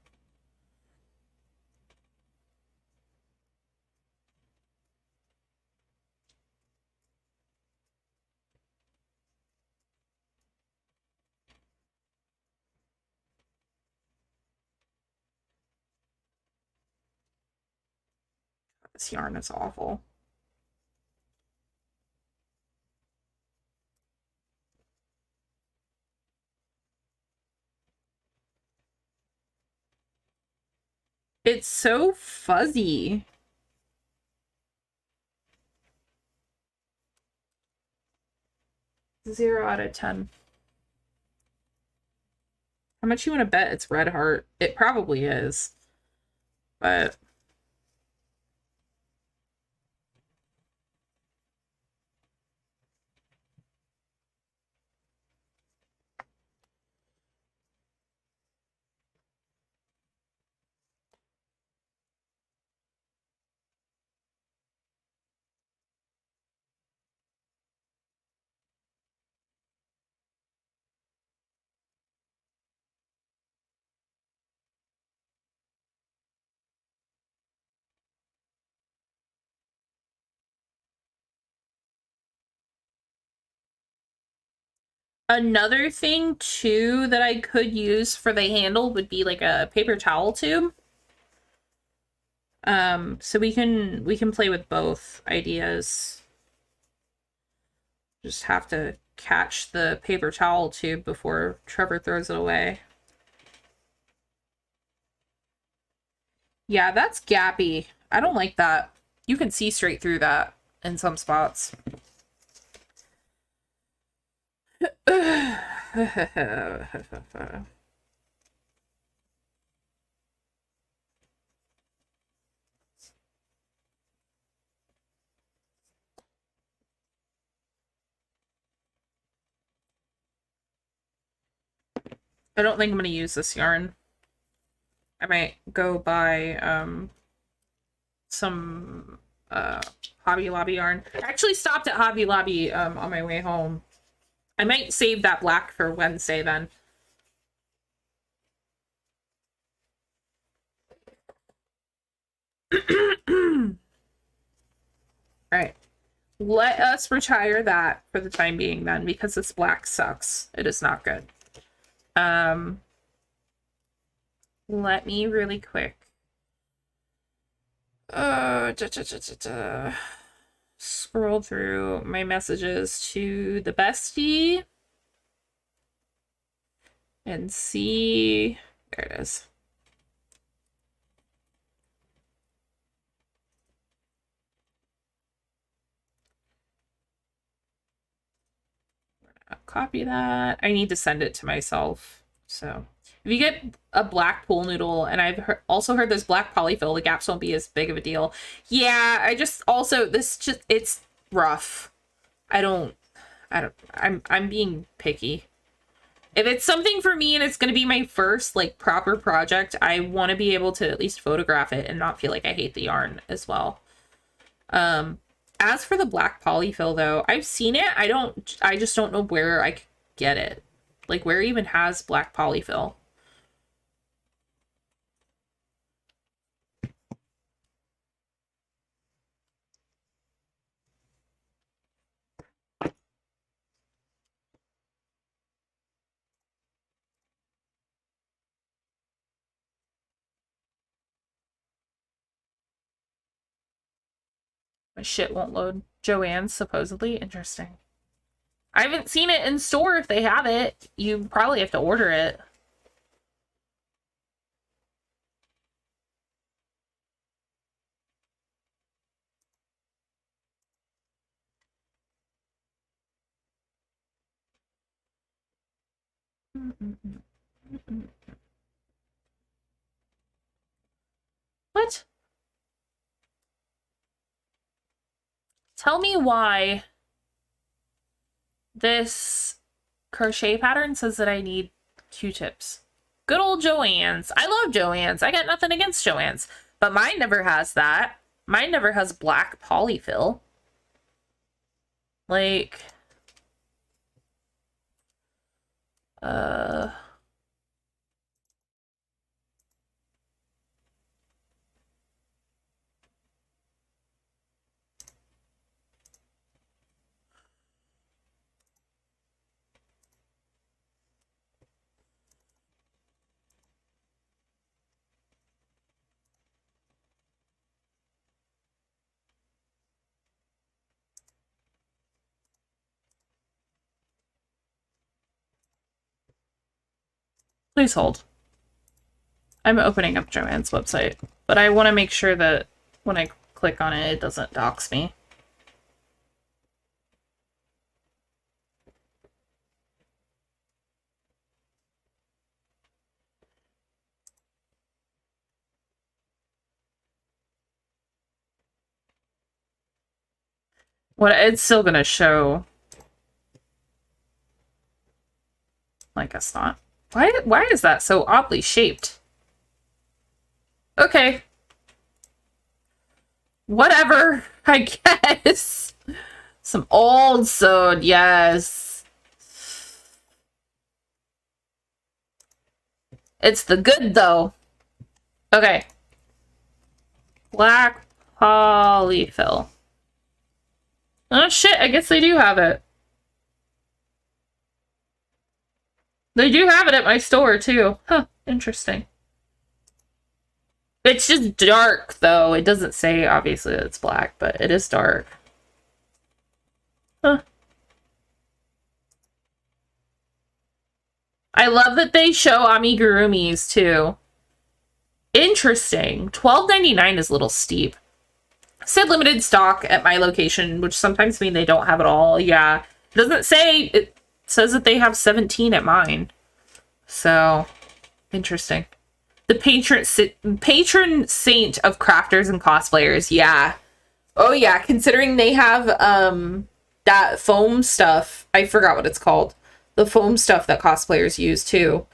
This yarn is awful. It's so fuzzy. Zero out of 10. How much you want to bet it's Red Heart? It probably is. But another thing too that I could use for the handle would be like a paper towel tube. So we can play with both ideas. Just have to catch the paper towel tube before Trevor throws it away. Yeah, that's gappy. I don't like that. You can see straight through that in some spots. I don't think I'm gonna use this yarn. I might go buy some Hobby Lobby yarn. I actually stopped at Hobby Lobby on my way home. I might save that black for Wednesday then. Alright. Let us retire that for the time being then, because this black sucks. It is not good. Let me really quick Scroll through my messages to the bestie and see. There it is. Copy that. I need to send it to myself. So if you get a black pool noodle, and I've also heard there's black polyfill, the gaps won't be as big of a deal. Yeah, I just also it's rough. I'm being picky. If it's something for me and it's going to be my first like proper project, I want to be able to at least photograph it and not feel like I hate the yarn as well. As for the black polyfill though, I've seen it. I just don't know where I could get it. Like where even has black polyfill. My shit won't load. Joann's supposedly. Interesting. I haven't seen it in store. If they have it, you probably have to order it. What? Tell me why this crochet pattern says that I need Q-tips. Good old Joann's. I love Joann's. I got nothing against Joann's. But mine never has that. Mine never has black polyfill. Like... Please hold. I'm opening up Joann's website, but I want to make sure that when I click on it, it doesn't dox me. What it's still gonna show. I guess not. Why is that so oddly shaped? Okay. Whatever, I guess. Some old sewed, yes. It's the good though. Okay. Black polyfill. Oh shit, I guess they do have it. They do have it at my store too. Huh, interesting. It's just dark though. It doesn't say obviously that it's black, but it is dark. Huh. I love that they show amigurumis too. Interesting. $12.99 is a little steep. Said limited stock at my location, which sometimes mean they don't have it all. Yeah. It doesn't say, it says that they have 17 at mine. So, interesting. The patron saint of crafters and cosplayers. Yeah. Oh yeah, considering they have that foam stuff. I forgot what it's called. The foam stuff that cosplayers use too.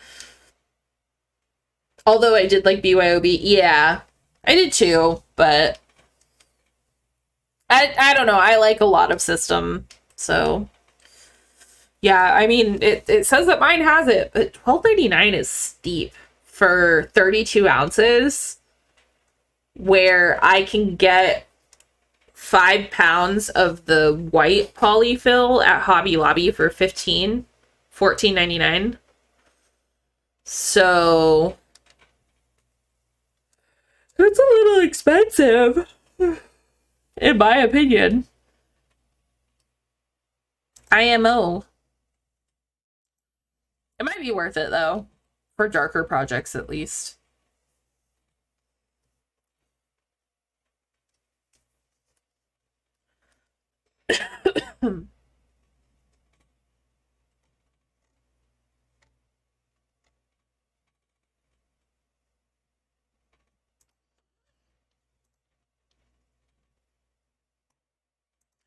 Although I did like BYOB. Yeah. I did too, but I don't know. I like a lot of system, so yeah. I mean, it says that mine has it, but $12.99 is steep for 32 ounces, where I can get 5 pounds of the white polyfill at Hobby Lobby for $14.99. So it's a little expensive. In my opinion. IMO. It might be worth it, though. For darker projects, at least.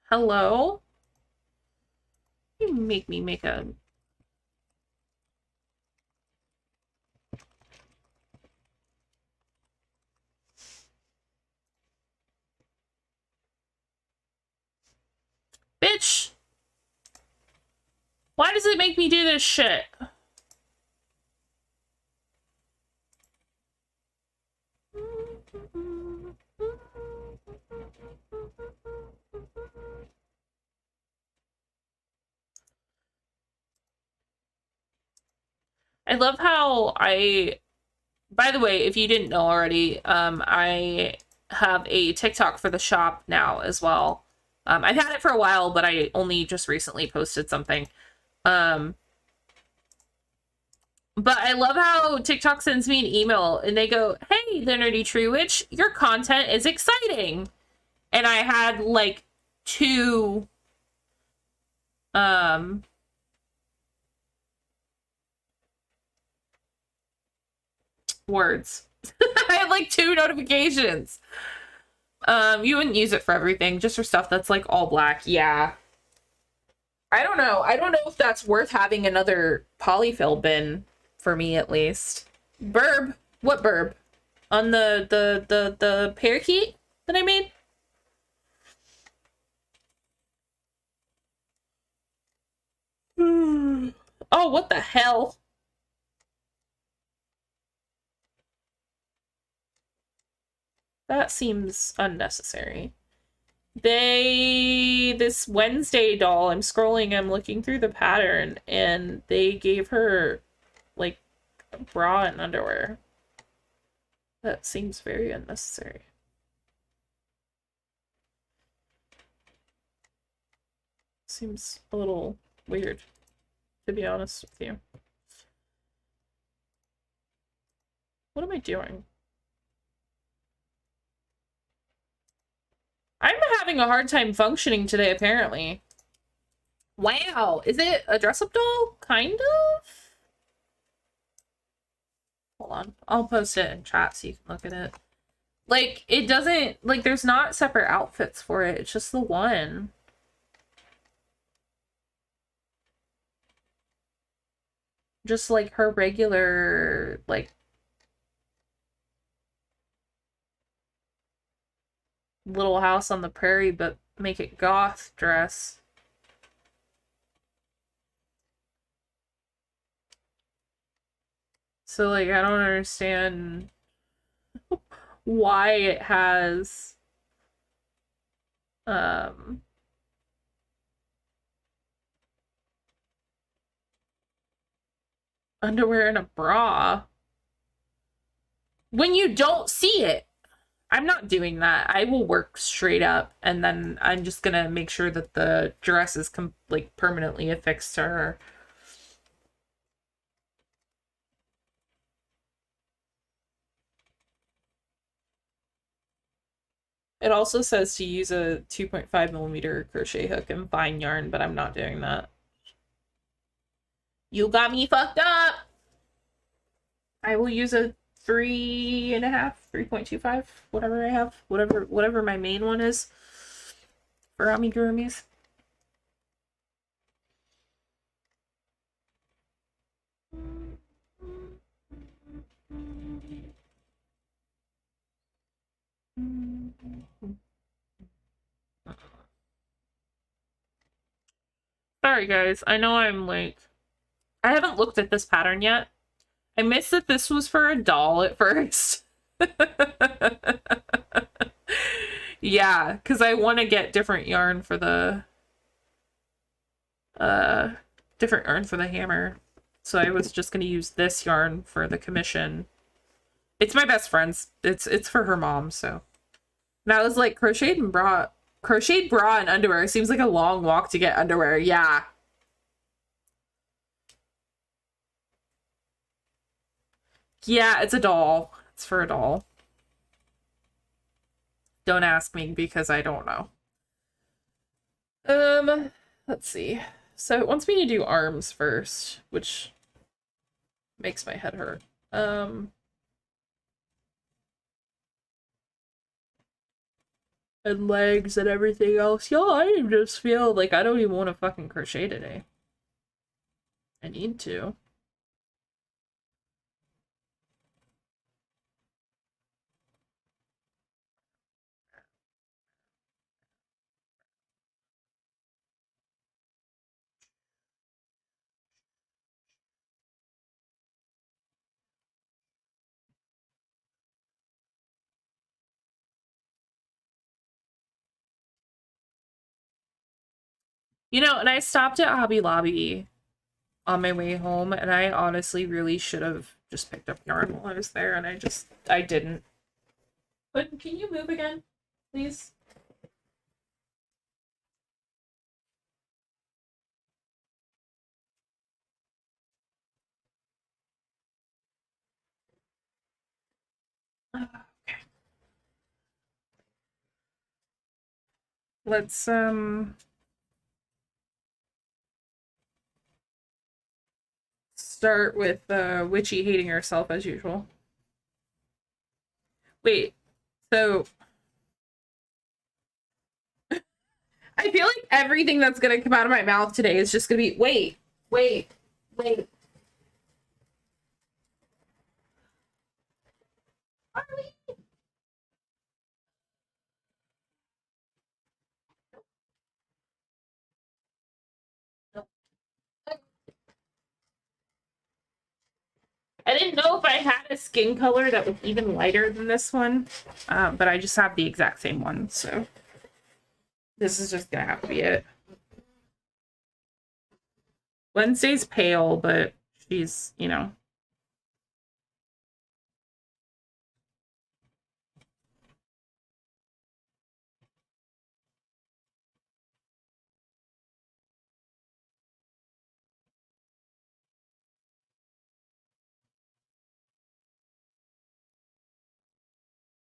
Hello? You make me make a... Bitch! Why does it make me do this shit? I love how by the way, if you didn't know already, I have a TikTok for the shop now as well. I've had it for a while, but I only just recently posted something. But I love how TikTok sends me an email and they go, "Hey, the Nerdy Tree Witch, your content is exciting." And I had like 2 words. I had like 2 notifications. You wouldn't use it for everything, just for stuff that's like all black. Yeah. I don't know. I don't know if that's worth having another polyfill bin for me, at least. Burb. What burb? On the parakeet that I made? Oh, what the hell? That seems unnecessary. This Wednesday doll, I'm scrolling, I'm looking through the pattern, and they gave her, like, a bra and underwear. That seems very unnecessary. Seems a little weird, to be honest with you. What am I doing? I'm having a hard time functioning today, apparently. Wow, is it a dress-up doll? Kind of? Hold on, I'll post it in chat so you can look at it. Like, it doesn't, like, there's not separate outfits for it, it's just the one. Just, like, her regular, like, Little House on the Prairie, but make it goth dress. So, like, I don't understand why it has underwear and a bra when you don't see it. I'm not doing that. I will work straight up, and then I'm just gonna make sure that the dress is like permanently affixed to her. It also says to use a 2.5mm crochet hook and fine yarn, but I'm not doing that. You got me fucked up! I will use a 3.5, 3.25, whatever I have, whatever my main one is for amigurumis. Sorry guys, I know I'm like, I haven't looked at this pattern yet. I missed that this was for a doll at first. Yeah, because I want to get different yarn for the hammer. So I was just going to use this yarn for the commission. It's my best friend's. It's for her mom, so. And I was like, crocheted and brought Crocheted bra and underwear. Seems like a long walk to get underwear. Yeah. Yeah, it's a doll. It's for a doll. Don't ask me because I don't know. Let's see. So it wants me to do arms first, which makes my head hurt. And legs and everything else. Y'all, I just feel like I don't even want to fucking crochet today. I need to. You know, and I stopped at Hobby Lobby on my way home, and I honestly really should have just picked up yarn while I was there, and I didn't. But can you move again, please? Okay. Let's start with Witchy hating herself as usual. Wait, so I feel like everything that's gonna come out of my mouth today is just gonna be wait. I didn't know if I had a skin color that was even lighter than this one, but I just have the exact same one, so this is just gonna have to be it. Wednesday's pale, but she's, you know.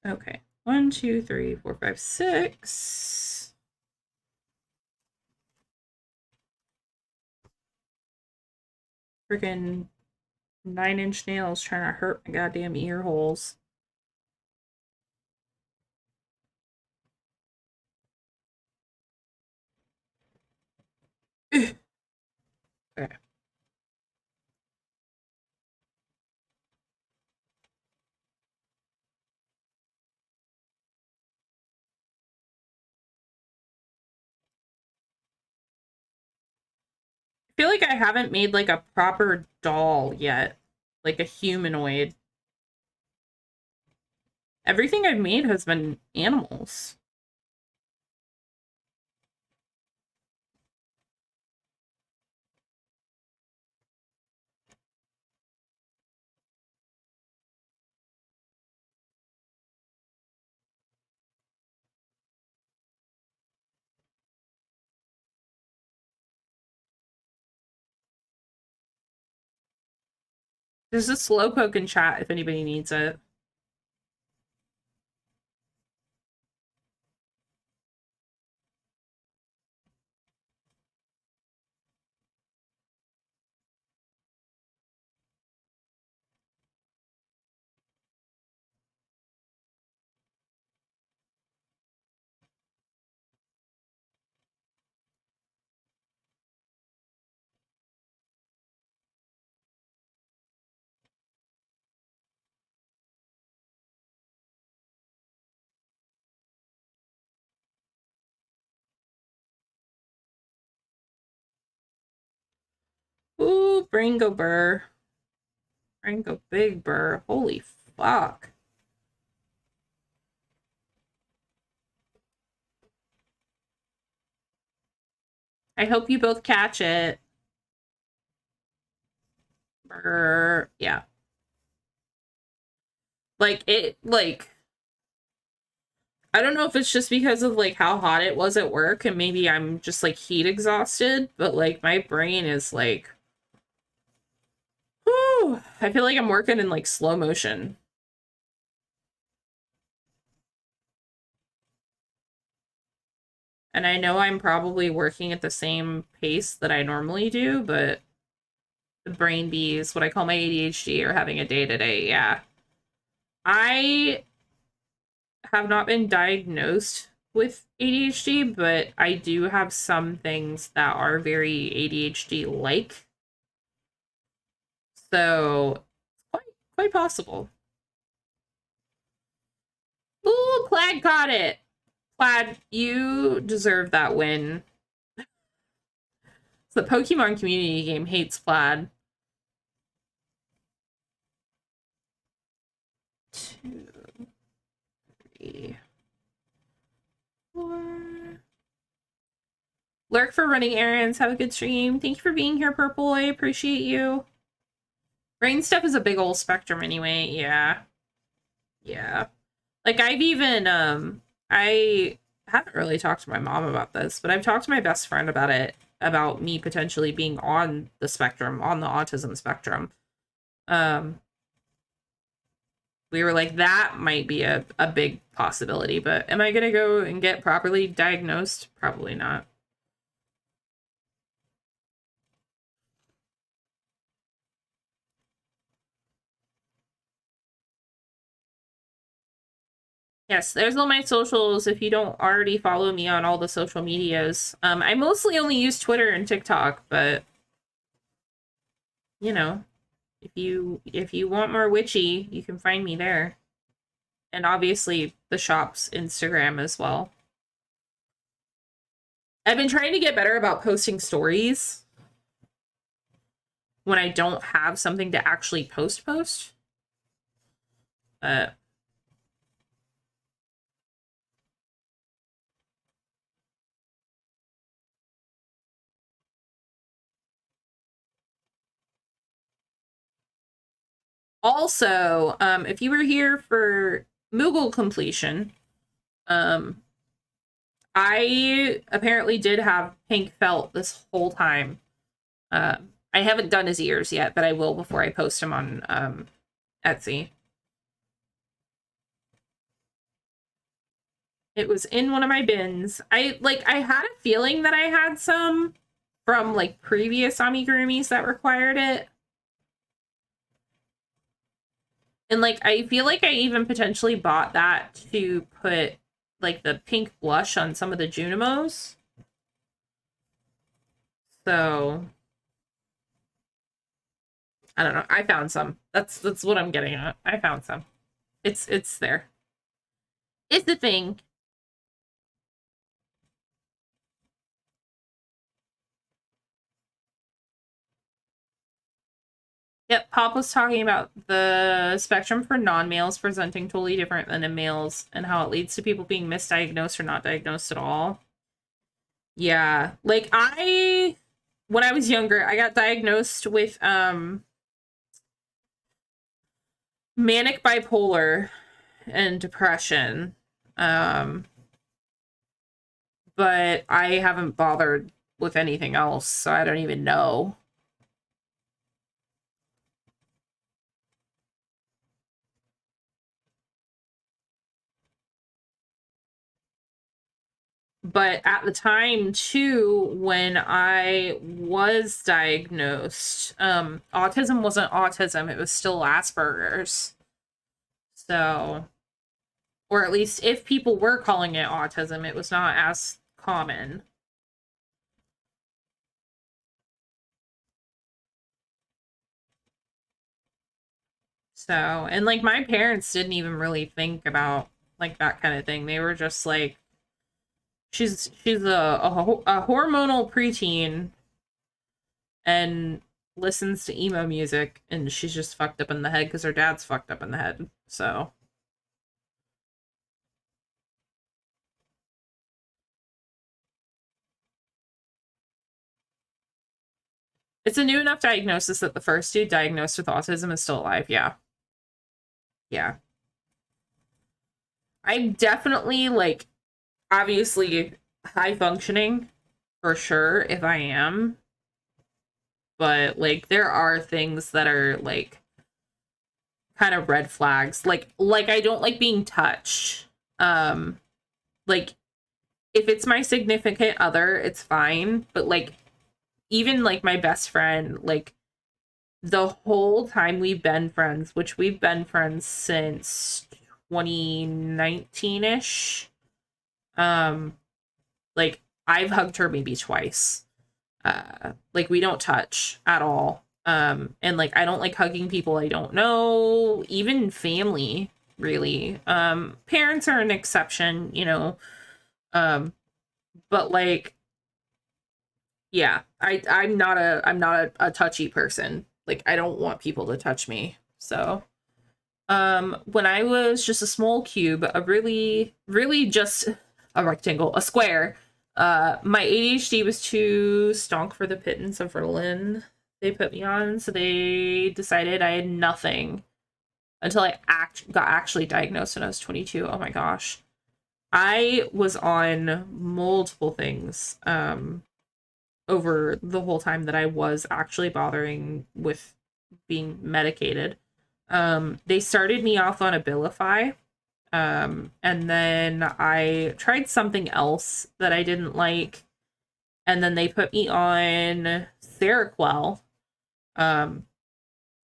Okay. 1, 2, 3, 4, 5, 6. Freaking 9-inch nails trying to hurt my goddamn ear holes. Okay. I feel like I haven't made like a proper doll yet, like a humanoid. Everything I've made has been animals. There's a slowpoke in chat if anybody needs it. Ooh, Bringo Burr. Bringo Big Burr. Holy fuck. I hope you both catch it. Burr. Yeah. Like, it, like, I don't know if it's just because of like how hot it was at work and maybe I'm just like heat exhausted, but like my brain is like, whew, I feel like I'm working in like slow motion. And I know I'm probably working at the same pace that I normally do, but the brain bees, what I call my ADHD, are having a day to day. Yeah. I have not been diagnosed with ADHD, but I do have some things that are very ADHD like. So, quite, quite possible. Ooh, Plaid caught it. Plaid, you deserve that win. The Pokemon community game hates Plaid. 2, 3, 4. Lurk for running errands. Have a good stream. Thank you for being here, Purple. I appreciate you. Brain stuff is a big old spectrum anyway. Yeah. Yeah. Like I've even I haven't really talked to my mom about this, but I've talked to my best friend about it, about me potentially being on the spectrum, on the autism spectrum. Um we were like, that might be a big possibility, but am I gonna go and get properly diagnosed? Probably not. Yes, there's all my socials if you don't already follow me on all the social medias. I mostly only use Twitter and TikTok, but you know, if you want more witchy, you can find me there. And obviously the shop's Instagram as well. I've been trying to get better about posting stories when I don't have something to actually post. Uh Also, if you were here for Moogle completion, um, I apparently did have pink felt this whole time. I haven't done his ears yet, but I will before I post him on Etsy. It was in one of my bins. I had a feeling that I had some from like previous amigurumis that required it. And like I feel like I even potentially bought that to put like the pink blush on some of the Junimos. So I don't know. I found some. That's what I'm getting at. I found some. It's there. It's the thing. Yep, Pop was talking about the spectrum for non-males presenting totally different than in males and how it leads to people being misdiagnosed or not diagnosed at all. Yeah. Like when I was younger, I got diagnosed with manic bipolar and depression. Um but I haven't bothered with anything else, so I don't even know. But at the time too, when I was diagnosed, autism wasn't autism, it was still Asperger's. So, or at least if people were calling it autism, it was not as common. So, and like my parents didn't even really think about like that kind of thing. They were just like, she's a hormonal preteen and listens to emo music, and she's just fucked up in the head because her dad's fucked up in the head. So it's a new enough diagnosis that the first dude diagnosed with autism is still alive. Yeah. Yeah. I'm definitely like obviously high functioning for sure if I am, but like there are things that are like kind of red flags. Like I don't like being touched. Like if it's my significant other, it's fine, but like even like my best friend, like the whole time we've been friends, which we've been friends since 2019ish. Um like I've hugged her maybe twice. Like we don't touch at all. And like I don't like hugging people I don't know, even family, really. Parents are an exception, you know. But like yeah, I'm not a touchy person. Like I don't want people to touch me. So when I was just a small cube, a really just a rectangle, a square, my ADHD was too stonk for the pittance of Ritalin they put me on, so they decided I had nothing until I got actually diagnosed when I was 22. Oh my gosh. I was on multiple things over the whole time that I was actually bothering with being medicated. They started me off on Abilify, and then I tried something else that I didn't like, and then they put me on Seroquel, and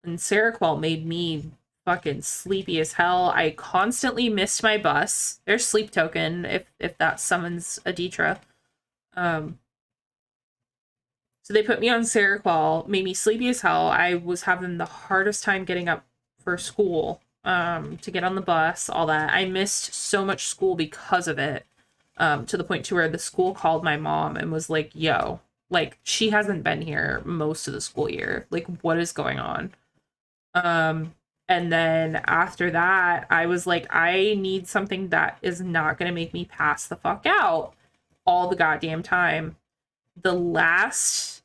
Seroquel made me fucking sleepy as hell. I constantly missed my bus. There's sleep token if that summons a Deetra. Um, so they put me on Seroquel, made me sleepy as hell. I was having the hardest time getting up for school, to get on the bus, all that. I missed so much school because of it, to the point to where the school called my mom and was like, yo, like, she hasn't been here most of the school year. Like, what is going on? Um, and then after that, I was like, I need something that is not going to make me pass the fuck out all the goddamn time. The last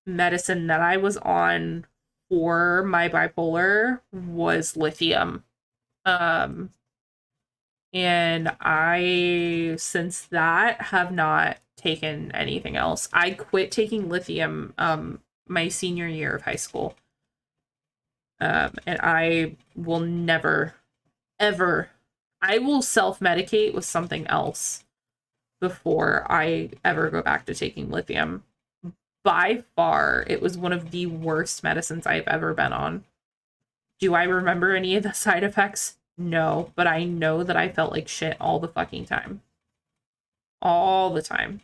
medicine that I was on for my bipolar was lithium. Um, and I, since that, have not taken anything else. I quit taking lithium my senior year of high school. And I will never, ever, I will self medicate with something else before I ever go back to taking lithium. By far, it was one of the worst medicines I've ever been on. Do I remember any of the side effects? No, but I know that I felt like shit all the fucking time. All the time.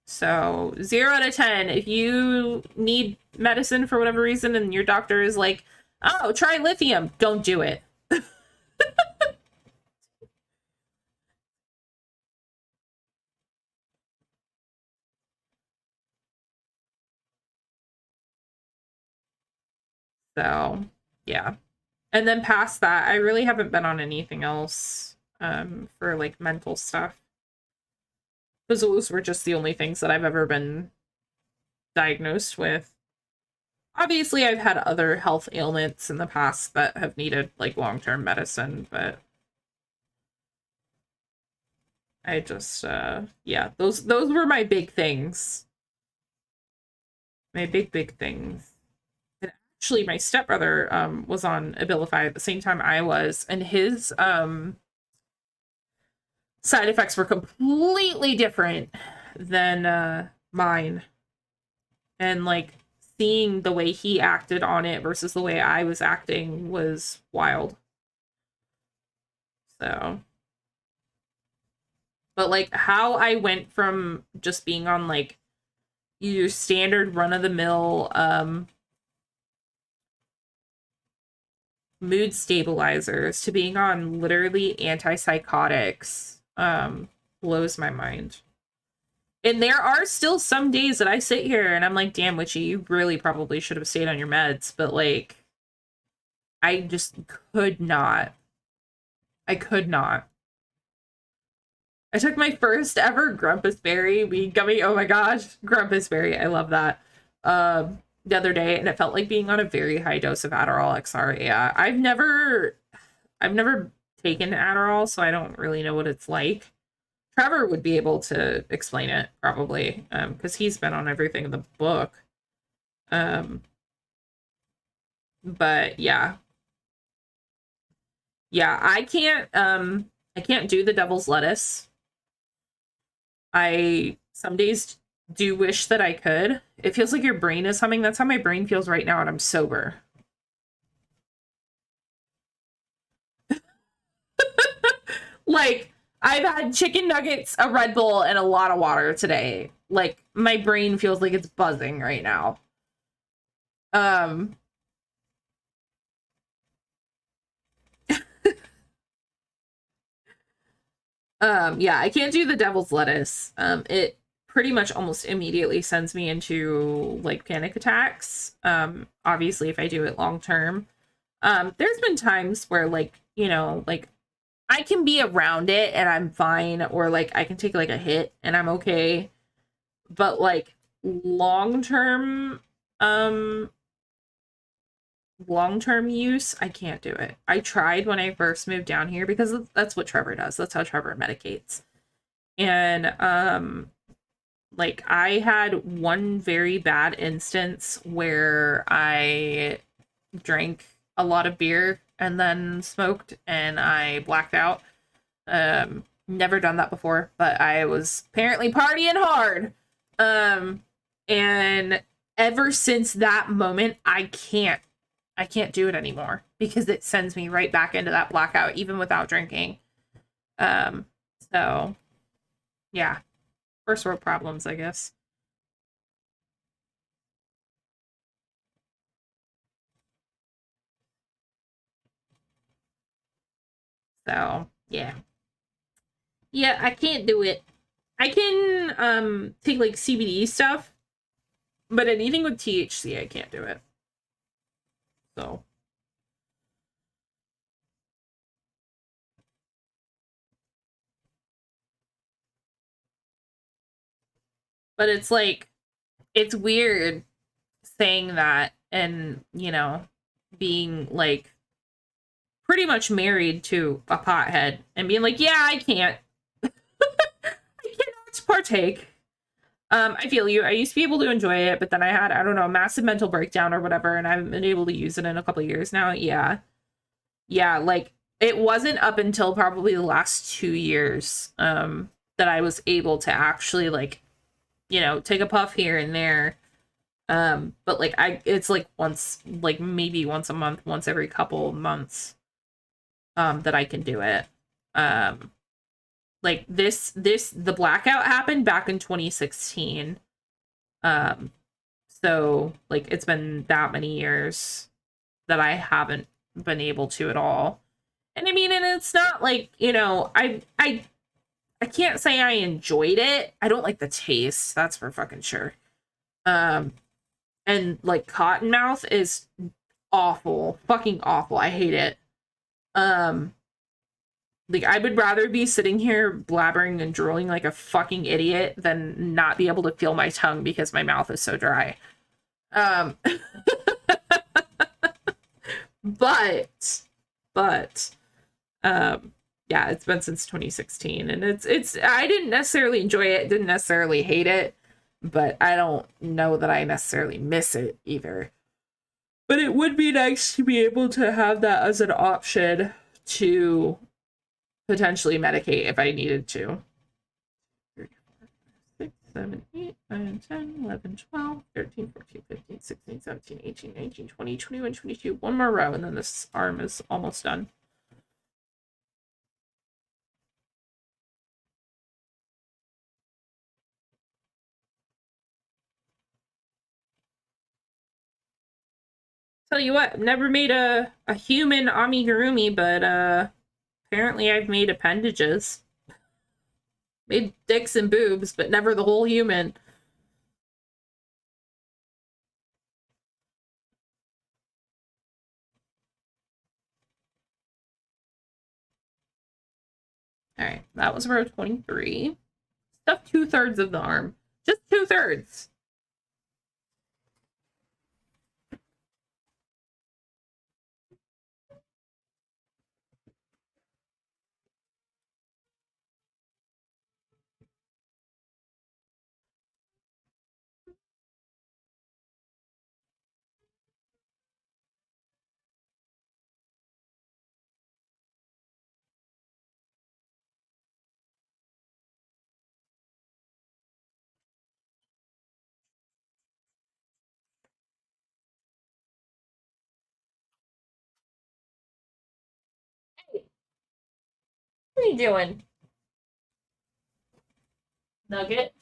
So, 0 out of 10, if you need medicine for whatever reason and your doctor is like, oh, try lithium, don't do it. So, yeah. And then past that, I really haven't been on anything else for like mental stuff. Those were just the only things that I've ever been diagnosed with. Obviously, I've had other health ailments in the past that have needed like long-term medicine, but I just yeah, those were my big things. My big things. And actually my stepbrother was on Abilify at the same time I was, and his side effects were completely different than mine. And like seeing the way he acted on it versus the way I was acting was wild. So, but like how I went from just being on like your standard run of the mill mood stabilizers to being on literally antipsychotics blows my mind. And there are still some days that I sit here and I'm like, damn, Witchy, you really probably should have stayed on your meds. But like, I just could not. I could not. I took my first ever Grumpus Berry weed gummy. Oh my gosh, Grumpus Berry. I love that. The other day, and it felt like being on a very high dose of Adderall XR. Yeah, I've never taken Adderall, so I don't really know what it's like. Trevor would be able to explain it probably, because he's been on everything in the book. But yeah, I can't do the devil's lettuce. I some days do wish that I could. It feels like your brain is humming. That's how my brain feels right now, and I'm sober. Like, I've had chicken nuggets, a Red Bull, and a lot of water today. Like, my brain feels like it's buzzing right now. Um, yeah, I can't do the devil's lettuce. It pretty much almost immediately sends me into like panic attacks. Obviously if I do it long term. There's been times where like, you know, like I can be around it and I'm fine, or like I can take like a hit and I'm okay. But like long term, um, long term use, I can't do it. I tried when I first moved down here because that's what Trevor does. That's how Trevor medicates. And like I had one very bad instance where I drank a lot of beer and then smoked and I blacked out. Never done that before, but I was apparently partying hard. And ever since that moment, I can't do it anymore because it sends me right back into that blackout, even without drinking. Um, so yeah, first world problems, I guess. So yeah, yeah, I can't do it. I can take like CBD stuff, but anything with THC, I can't do it. So, but it's like it's weird saying that and, you know, being like pretty much married to a pothead and being like, yeah, I cannot partake. I feel you. I used to be able to enjoy it, but then I had, I don't know, a massive mental breakdown or whatever, and I haven't been able to use it in a couple of years now. Yeah. Yeah, like it wasn't up until probably the last 2 years that I was able to actually like, you know, take a puff here and there. But like it's like once, like maybe once a month, once every couple of months that I can do it. Um like the blackout happened back in 2016. Um so like it's been that many years that I haven't been able to at all. And I mean, and it's not like, you know, I can't say I enjoyed it. I don't like the taste, that's for fucking sure. Um and like Cottonmouth is awful, fucking awful. I hate it. Um like I would rather be sitting here blabbering and drooling like a fucking idiot than not be able to feel my tongue because my mouth is so dry. Um but but um yeah, it's been since 2016 and it's I didn't necessarily enjoy it, didn't necessarily hate it, but I don't know that I necessarily miss it either. But it would be nice to be able to have that as an option to potentially medicate if I needed to. 6, 7, 8, 9, 10, 11, 12, 13, 14, 15, 16, 17, 18, 19, 20, 21, 22. One more row, and then this arm is almost done. Tell you what, never made a human amigurumi, but apparently I've made appendages. Made dicks and boobs, but never the whole human. Alright, that was row 23. Stuff 2/3 of the arm. Just 2/3. What are you doing? Nugget?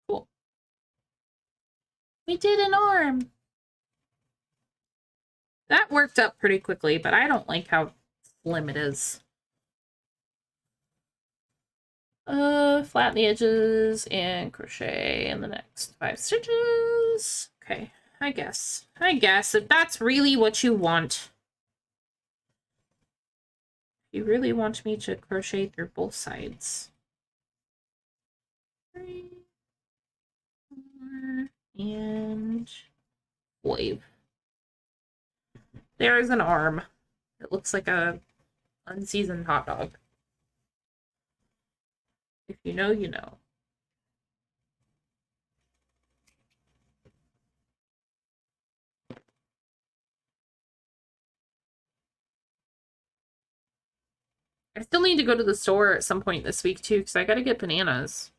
Cool. We did an arm. That worked up pretty quickly, but I don't like how slim it is. Flatten the edges and crochet in the next 5 stitches. Okay, I guess if that's really what you want. You really want me to crochet through both sides. 3, 4, and wave. There's an arm. It looks like a unseasoned hot dog. If you know, you know. I still need to go to the store at some point this week, too, because I gotta get bananas.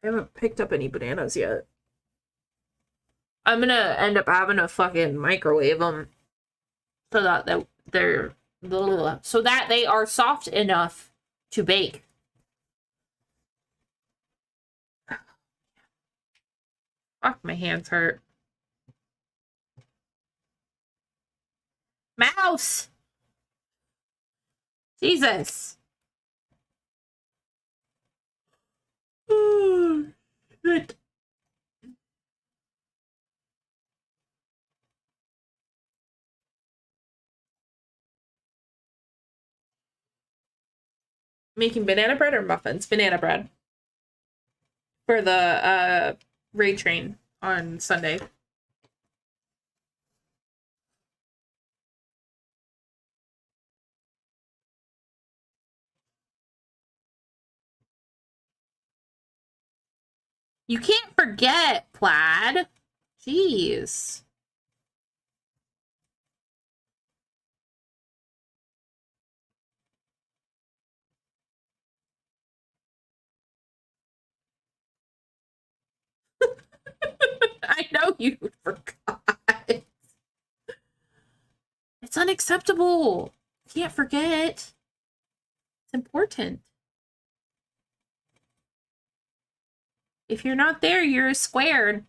I haven't picked up any bananas yet. I'm gonna end up having to fucking microwave them so that they're so that they are soft enough to bake. Fuck, my hands hurt. Mouse! Jesus! Shit. Making banana bread or muffins? Banana bread. For the raid train on Sunday. You can't forget, Plaid. Jeez. I know you forgot. It's unacceptable. You can't forget. It's important. If you're not there, you're a square.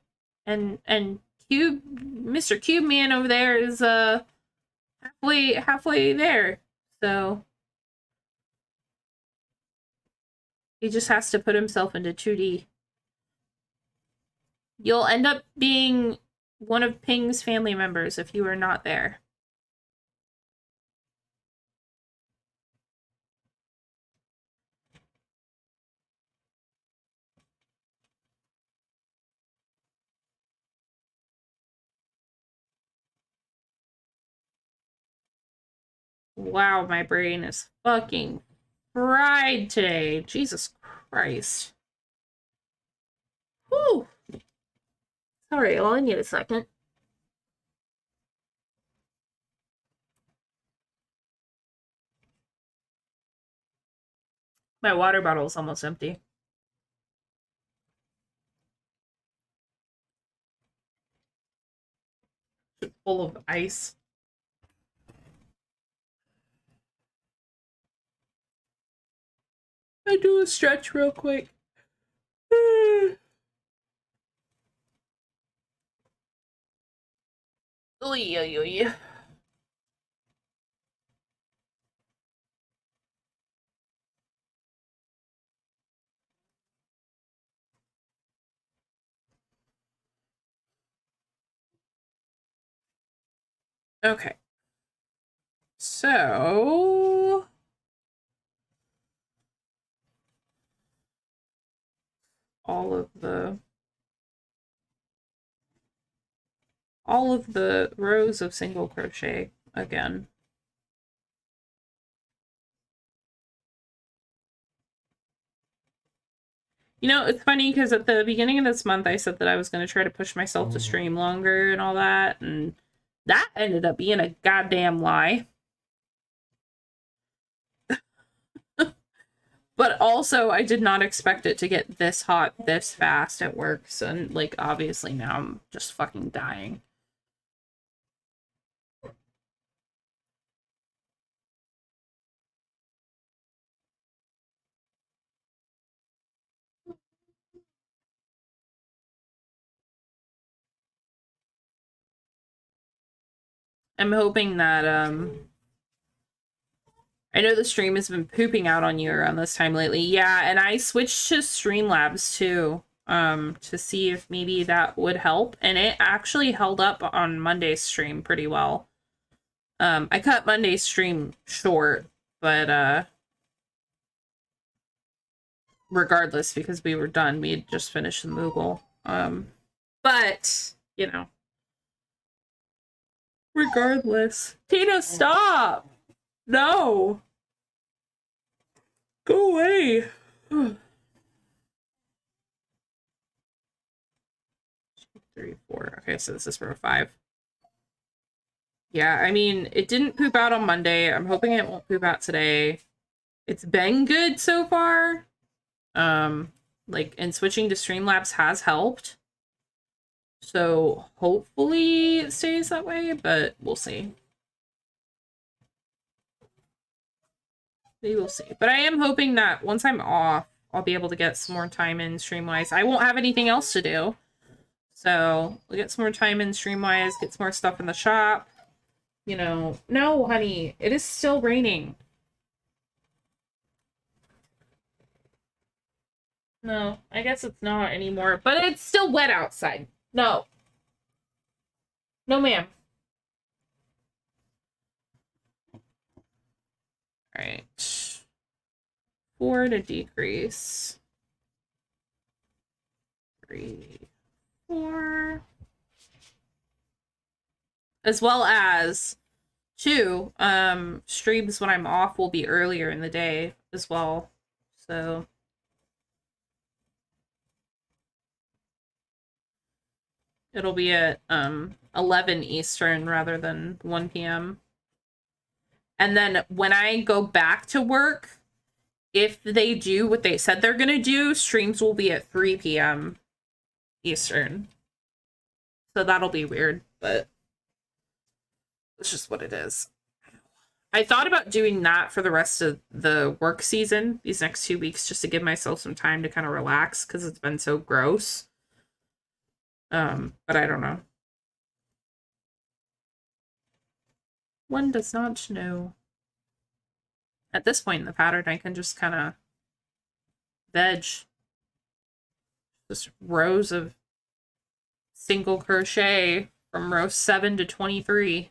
And Cube, Mr. Cube Man over there is halfway there. So he just has to put himself into 2D. You'll end up being one of Ping's family members if you are not there. Wow, my brain is fucking fried today. Jesus Christ. Whew. Sorry, I'll need a second. My water bottle is almost empty. It's full of ice. I do a stretch real quick. Oy, oy, oy. Okay. So all of the all of the rows of single crochet again. You know, it's funny because at the beginning of this month, I said that I was going to try to push myself to stream longer and all that, and that ended up being a goddamn lie. But also, I did not expect it to get this hot this fast at work, so, like, obviously now I'm just fucking dying. I'm hoping that, I know the stream has been pooping out on you around this time lately. Yeah, and I switched to Streamlabs too, to see if maybe that would help. And it actually held up on Monday's stream pretty well. I cut Monday's stream short, but regardless, because we were done, we had just finished the Moogle. But, you know. Regardless. Tina, stop! No! Go away! 3, 4. Okay, so this is for a 5. Yeah, I mean, it didn't poop out on Monday. I'm hoping it won't poop out today. It's been good so far. Like, and switching to Streamlabs has helped. So, hopefully it stays that way, but we'll see. We will see. But I am hoping that once I'm off, I'll be able to get some more time in Streamwise. I won't have anything else to do. So, we'll get some more time in Streamwise, get some more stuff in the shop. You know, no, honey, it is still raining. No, I guess it's not anymore, but it's still wet outside. No. No, ma'am. All right. 4 to decrease. 3, 4. As well as 2, streams when I'm off will be earlier in the day as well. So it'll be at 11 Eastern rather than 1 p.m. And then when I go back to work, if they do what they said they're going to do, streams will be at 3 p.m. Eastern. So that'll be weird, but it's just what it is. I thought about doing that for the rest of the work season, these next 2 weeks, just to give myself some time to kind of relax, because it's been so gross. But I don't know. One does not know. At this point in the pattern, I can just kind of veg. Just rows of single crochet from row 7 to 23.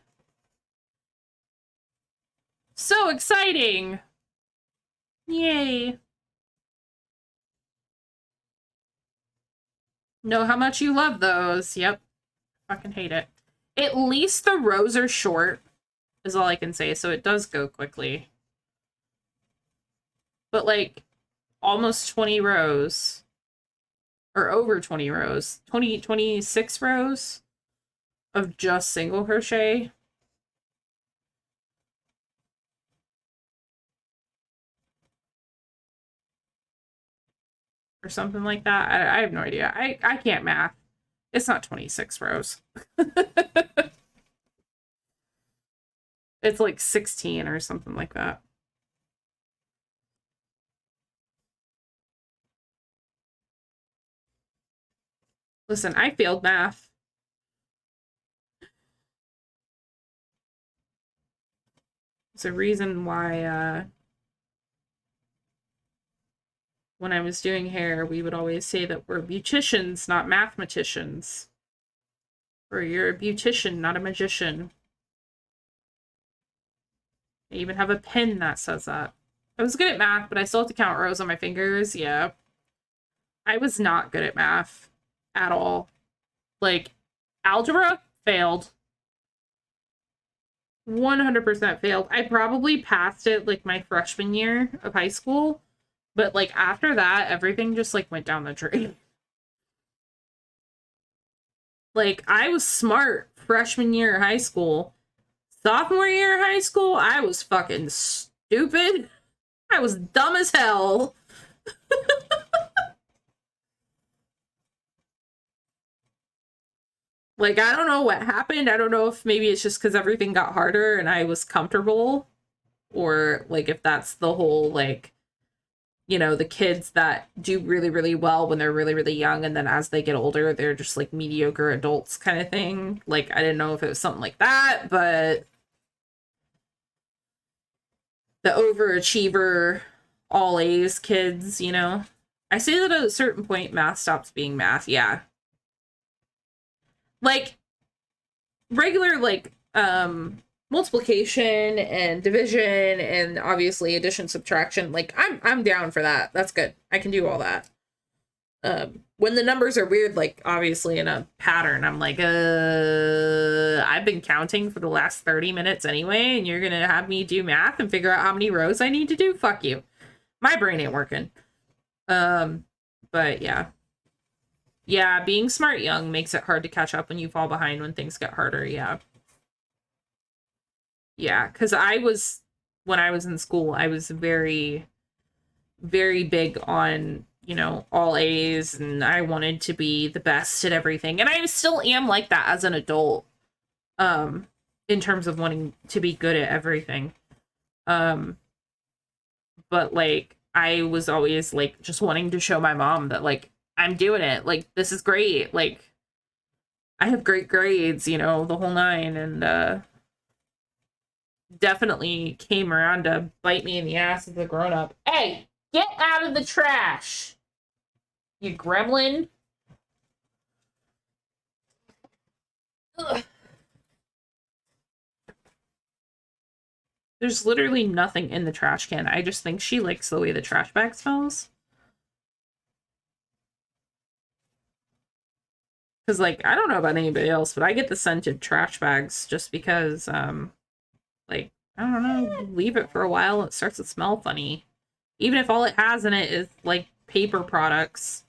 So exciting! Yay! Know how much you love those. Yep. Fucking hate it. At least the rows are short, is all I can say, so it does go quickly. But, like, almost 20 rows. Or over 20 rows. 26 rows of just single crochet. Or something like that. I have no idea. I can't math. It's not 26 rows. It's like 16 or something like that. Listen, I failed math. It's a reason why when I was doing hair, we would always say that we're beauticians, not mathematicians. Or you're a beautician, not a magician. I even have a pin that says that. I was good at math, but I still have to count rows on my fingers. Yeah. I was not good at math at all. Like, algebra? Failed. 100% failed. I probably passed it like my freshman year of high school, but like after that, everything just like went down the drain. Like I was smart freshman year of high school. Sophomore year of high school, I was fucking stupid. I was dumb as hell. Like, I don't know what happened. I don't know if maybe it's just because everything got harder and I was comfortable, or like if that's the whole, like, you know, the kids that do really, really well when they're really, really young, and then as they get older, they're just like mediocre adults kind of thing. Like, I didn't know if it was something like that, but the overachiever, all A's kids, you know. I say that at a certain point, math stops being math. Yeah. Like, regular, like, multiplication and division and obviously addition, subtraction, like, I'm down for that. That's good. I can do all that. When the numbers are weird, like, obviously in a pattern, I'm like, I've been counting for the last 30 minutes anyway, and you're gonna have me do math and figure out how many rows I need to do? Fuck you. My brain ain't working. But yeah. Yeah, being smart young makes it hard to catch up when you fall behind when things get harder, yeah. Yeah, because when I was in school, I was very, very big on, you know, all A's, and I wanted to be the best at everything. And I still am like that as an adult, in terms of wanting to be good at everything. But, like, I was always, like, just wanting to show my mom that, like, I'm doing it. Like, this is great. Like, I have great grades, you know, the whole nine, and, definitely came around to bite me in the ass as a grown-up. Hey, get out of the trash, you gremlin. Ugh. There's literally nothing in the trash can. I just think she likes the way the trash bag smells. Because, like, I don't know about anybody else, but I get the scented trash bags just because, like, I don't know, leave it for a while, it starts to smell funny. Even if all it has in it is, like, paper products.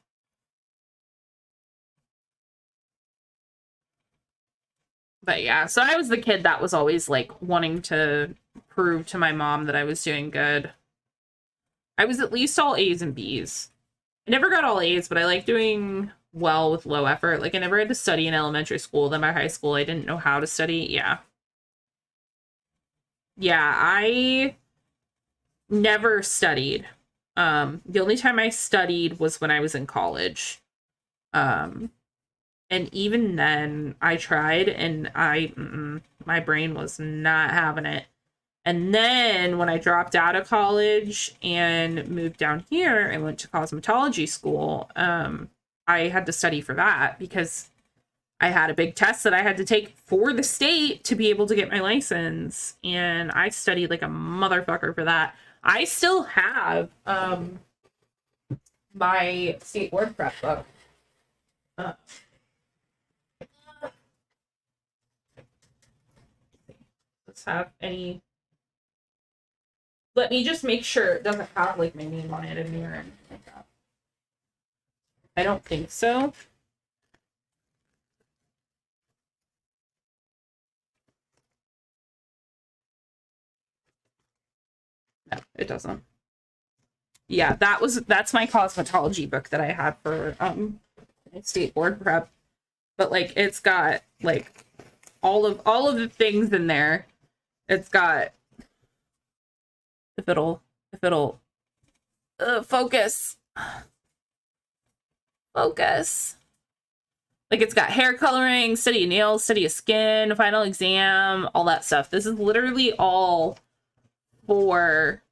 But yeah, so I was the kid that was always, like, wanting to prove to my mom that I was doing good. I was at least all A's and B's. I never got all A's, but I like doing well with low effort. Like, I never had to study in elementary school. Then by high school, I didn't know how to study. Yeah. Yeah, I never studied. The only time I studied was when I was in college. And even then, I tried, and my brain was not having it. And then when I dropped out of college and moved down here and went to cosmetology school, I had to study for that because I had a big test that I had to take for the state to be able to get my license. And I studied like a motherfucker for that. I still have my state board prep book. Let's have any. Let me just make sure it doesn't have like my name on it in here or anything like that. I don't think so. No, it doesn't. Yeah, that's my cosmetology book that I had for state board prep. But like it's got like all of the things in there. It's got if it'll focus. Focus. Like it's got hair coloring, study of nails, study of skin, final exam, all that stuff. This is literally all for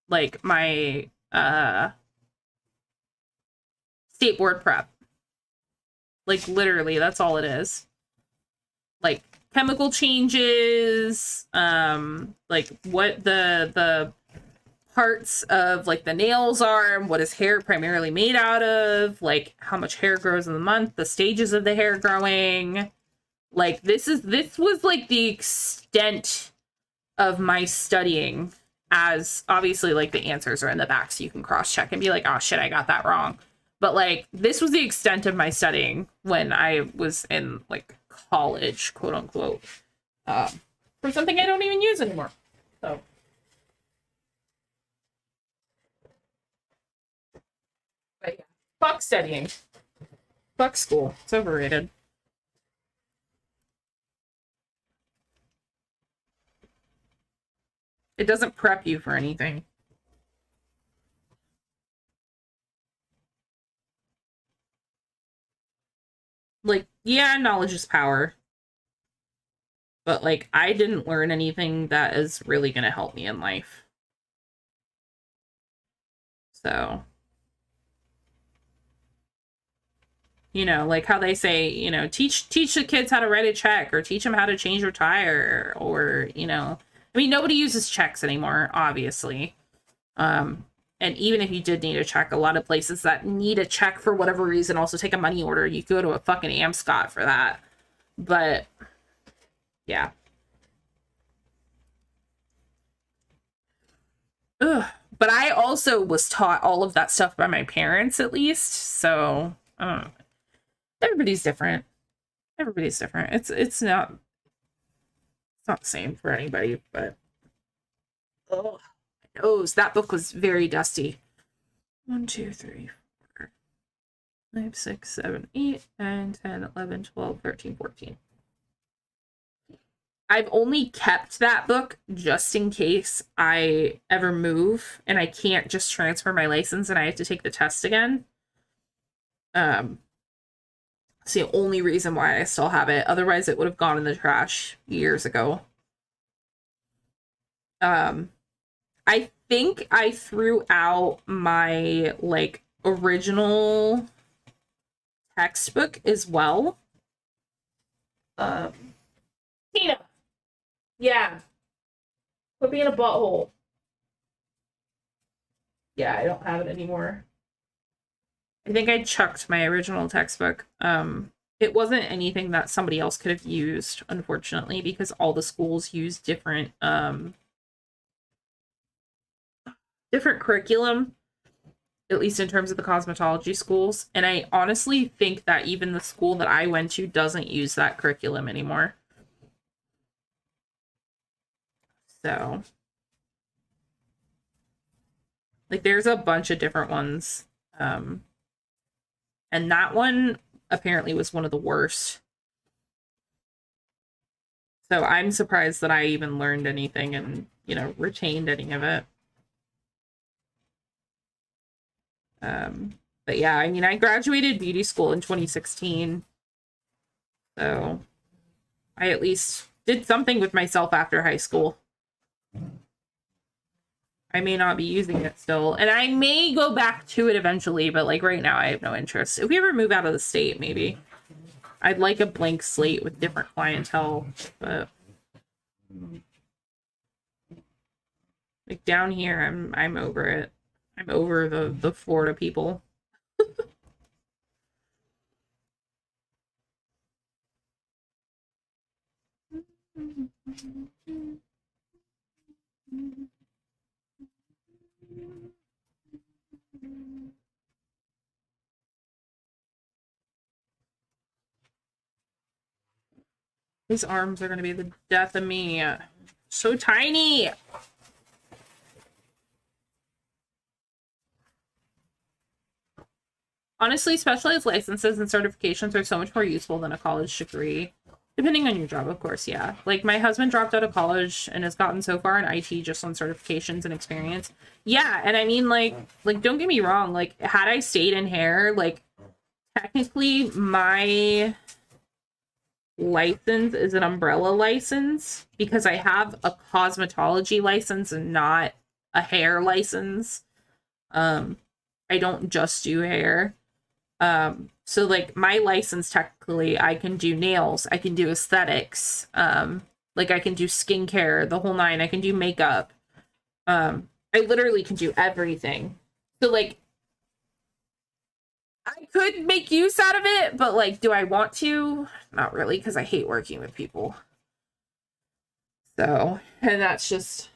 like my state board prep. Like literally that's all it is. Like chemical changes, like what the parts of like the nails are and what is hair primarily made out of, like how much hair grows in the month, the stages of the hair growing. Like this was like the extent of my studying, as obviously like the answers are in the back so you can cross check and be like, oh shit, I got that wrong. But like this was the extent of my studying when I was in like college, quote unquote, for something I don't even use anymore. So but yeah, fuck studying, fuck school, it's overrated. It doesn't prep you for anything. Like, yeah, knowledge is power. But like I didn't learn anything that is really gonna help me in life. So, you know, like how they say, you know, teach the kids how to write a check or teach them how to change your tire, or, you know, I mean, nobody uses checks anymore, obviously. And even if you did need a check, a lot of places that need a check for whatever reason also take a money order. You go to a fucking Amscot for that. But yeah. Ugh. But I also was taught all of that stuff by my parents, at least. So everybody's different. Everybody's different. It's not the same for anybody. But oh, my nose. That book was very dusty. 1, 2, 3, 4, 5, 6, 7, 8, 9, 10, 11, 12, 13, 14. I've only kept that book just in case I ever move and I can't just transfer my license and I have to take the test again. It's the only reason why I still have it. Otherwise, it would have gone in the trash years ago. I think I threw out my like original textbook as well. Tina. Yeah. Put me in a butthole. Yeah, I don't have it anymore. I think I chucked my original textbook. It wasn't anything that somebody else could have used, unfortunately, because all the schools use different curriculum, at least in terms of the cosmetology schools. And I honestly think that even the school that I went to doesn't use that curriculum anymore. So, like, there's a bunch of different ones. And that one apparently was one of the worst. So I'm surprised that I even learned anything and, you know, retained any of it. But yeah, I mean, I graduated beauty school in 2016. So I at least did something with myself after high school. I may not be using it still, and I may go back to it eventually, but like right now I have no interest. If we ever move out of the state, maybe. I'd like a blank slate with different clientele, but like down here I'm over it. I'm over the Florida people. These arms are going to be the death of me. So tiny. Honestly, specialized licenses and certifications are so much more useful than a college degree. Depending on your job, of course, yeah. Like, my husband dropped out of college and has gotten so far in IT just on certifications and experience. Yeah, and I mean, like, don't get me wrong. Like, had I stayed in hair, like, technically my license is an umbrella license because I have a cosmetology license and not a hair license. I don't just do hair. So like my license, technically I can do nails, I can do aesthetics, like I can do skincare, the whole nine, I can do makeup. I I literally can do everything. So, like, I could make use out of it, but, like, do I want to? Not really, because I hate working with people. So, and that's just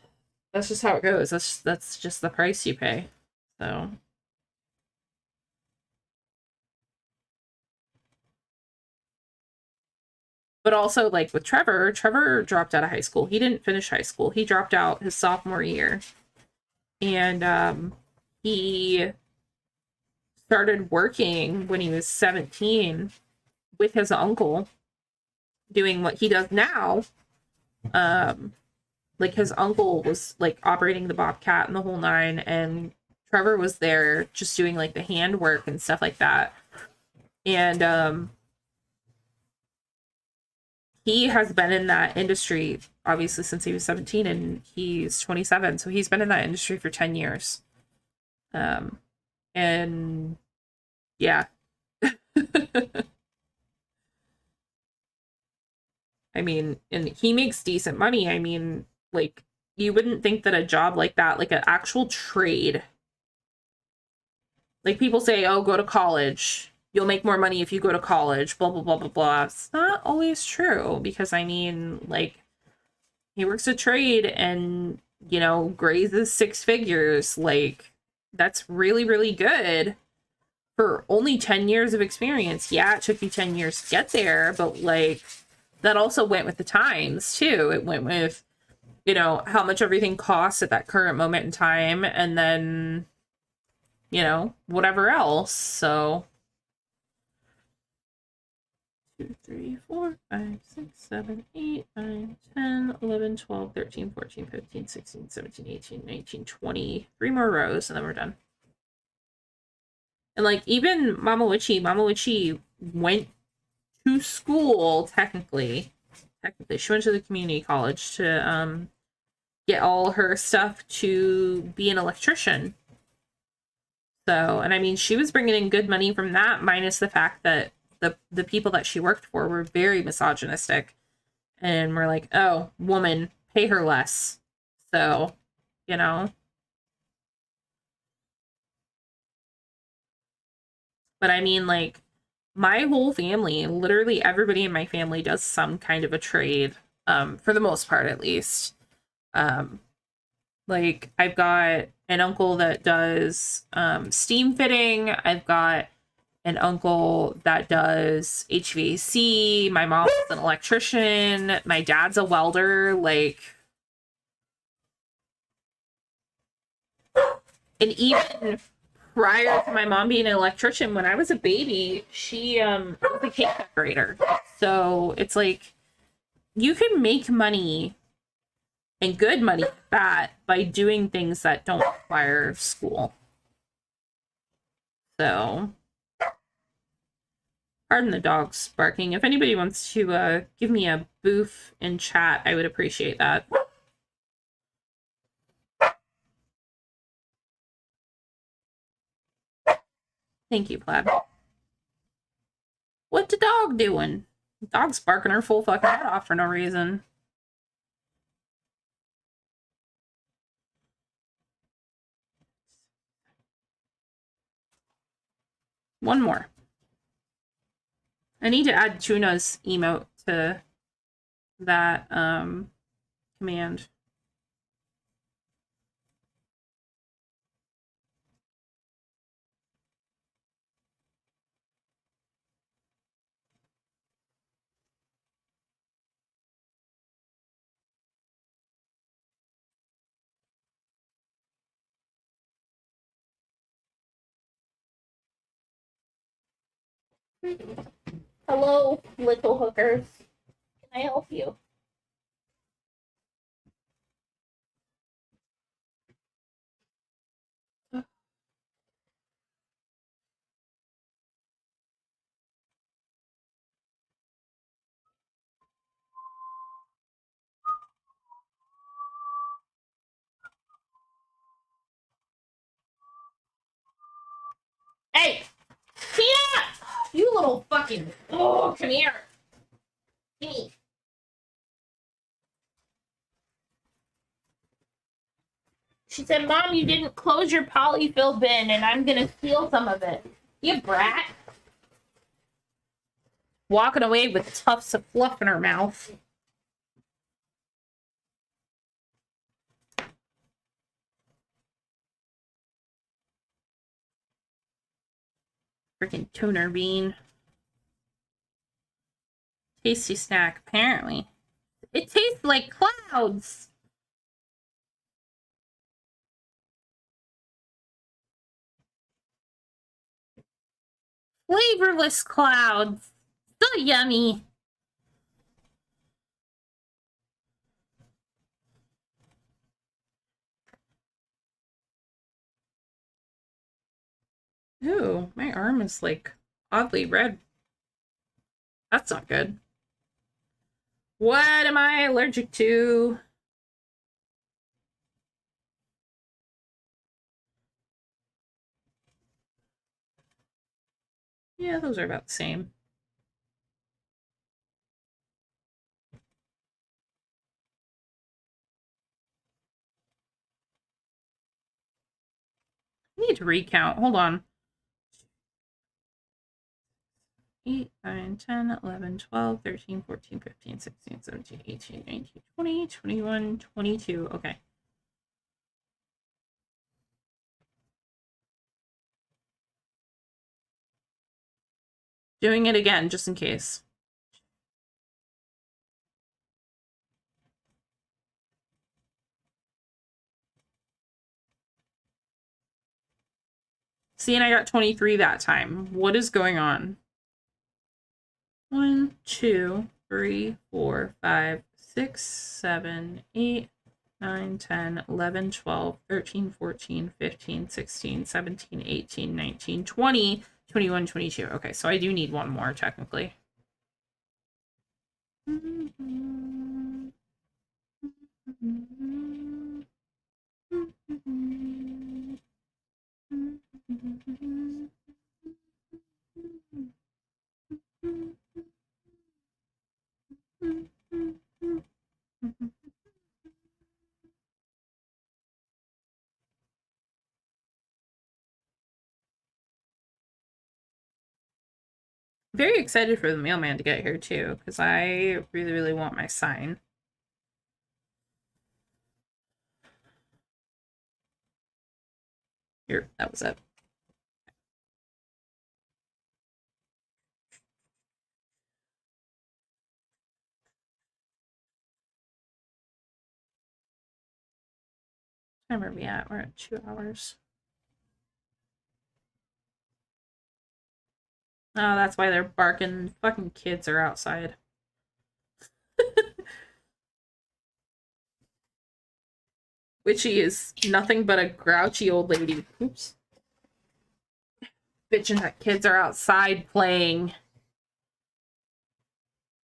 how it goes. That's just the price you pay. So. But also, like, with Trevor dropped out of high school. He didn't finish high school. He dropped out his sophomore year. And he started working when he was 17 with his uncle, doing what he does now. Like, his uncle was, like, operating the Bobcat and the whole nine, and Trevor was there just doing, like, the handwork and stuff like that. And he has been in that industry, obviously, since he was 17, and he's 27, so he's been in that industry for 10 years. And yeah. I mean, and he makes decent money. I mean, like, you wouldn't think that a job like that, like an actual trade, like, people say, oh, go to college. You'll make more money if you go to college, blah, blah, blah, blah, blah. It's not always true, because, I mean, like, he works a trade and, you know, grazes 6 figures. Like, that's really, really good for only 10 years of experience. Yeah, it took you 10 years to get there, but, like, that also went with the times, too. It went with, you know, how much everything costs at that current moment in time, and then, you know, whatever else. So 2, 3, 4, 5, 6, 7, 8, 9, 10, 11, 12, 13, 14, 15, 16, 17, 18, 19, 20. 3 more rows, and then we're done. And, like, even Mama Witchy went to school, technically. She went to the community college to get all her stuff to be an electrician. So, and I mean, she was bringing in good money from that, minus the fact that the people that she worked for were very misogynistic, and we're like, oh, woman, pay her less. So, you know. But I mean, like, my whole family, literally everybody in my family does some kind of a trade, for the most part, at least. Like, I've got an uncle that does steam fitting. I've got an uncle that does HVAC. My mom's an electrician. My dad's a welder. Like, and even prior to my mom being an electrician, when I was a baby, she was a cake decorator. So it's like, you can make money, and good money at that, by doing things that don't require school. So, pardon the dogs barking. If anybody wants to give me a boof in chat, I would appreciate that. Thank you, Plaid. What the dog doing? The dog's barking her full fucking head off for no reason. One more. I need to add Tuna's emote to that command. Hello, little hookers. Can I help you? Hey! Tina! You little fucking... Oh, come here. Gimme. She said, Mom, you didn't close your polyfill bin, and I'm gonna steal some of it. You brat. Walking away with tufts of fluff in her mouth. Freaking tuner bean. Tasty snack, apparently. It tastes like clouds. Flavorless clouds. So yummy. Ooh, my arm is like oddly red. That's not good. What am I allergic to? Yeah, those are about the same. I need to recount. Hold on. 8, 9, 10, 11, 12, 13, 14, 15, 16, 17, 18, 19, 20, 21, 22. Okay. Doing it again, just in case. See, and I got 23 that time. What is going on? 1, 2, 3, 4, 5, 6, 7, 8, 9, 10, 11, 12, 13, 14, 15, 16, 17, 18, 19, 20, 21, 22. Okay, so I do need one more, technically. Very excited for the mailman to get here too, because I really, really want my sign. Here, that was it. Where are we at? We're at 2 hours. Oh, that's why they're barking. Fucking kids are outside. Witchy is nothing but a grouchy old lady. Oops. Bitching that kids are outside playing.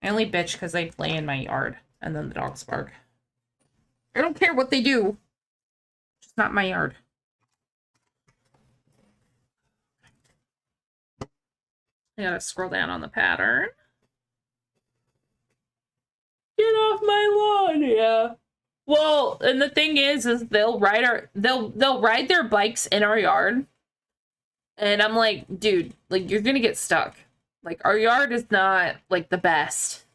I only bitch because they play in my yard, and then the dogs bark. I don't care what they do. Just not my yard. I gotta scroll down on the pattern. Get off my lawn, yeah. Well, and the thing is they'll ride they'll ride their bikes in our yard. And I'm like, dude, like you're gonna get stuck. Like our yard is not like the best.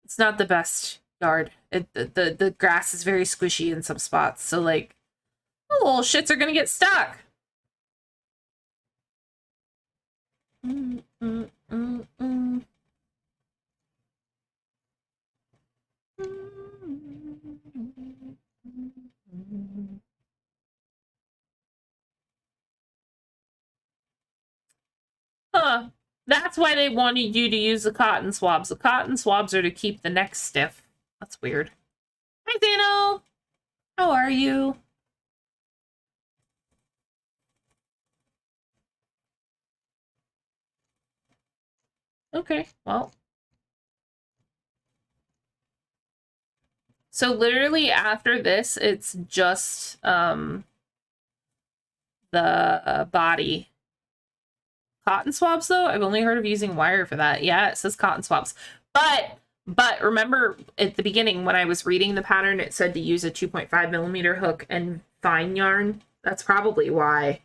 It's not the best yard. The grass is very squishy in some spots. So like the little shits are gonna get stuck. Huh. That's why they wanted you to use the cotton swabs. The cotton swabs are to keep the neck stiff. That's weird. Hi, Dano. How are you? Okay, well. So literally after this, it's just the body. Cotton swabs, though? I've only heard of using wire for that. Yeah, it says cotton swabs. But But remember at the beginning when I was reading the pattern, it said to use a 2.5 millimeter hook and fine yarn. That's probably why.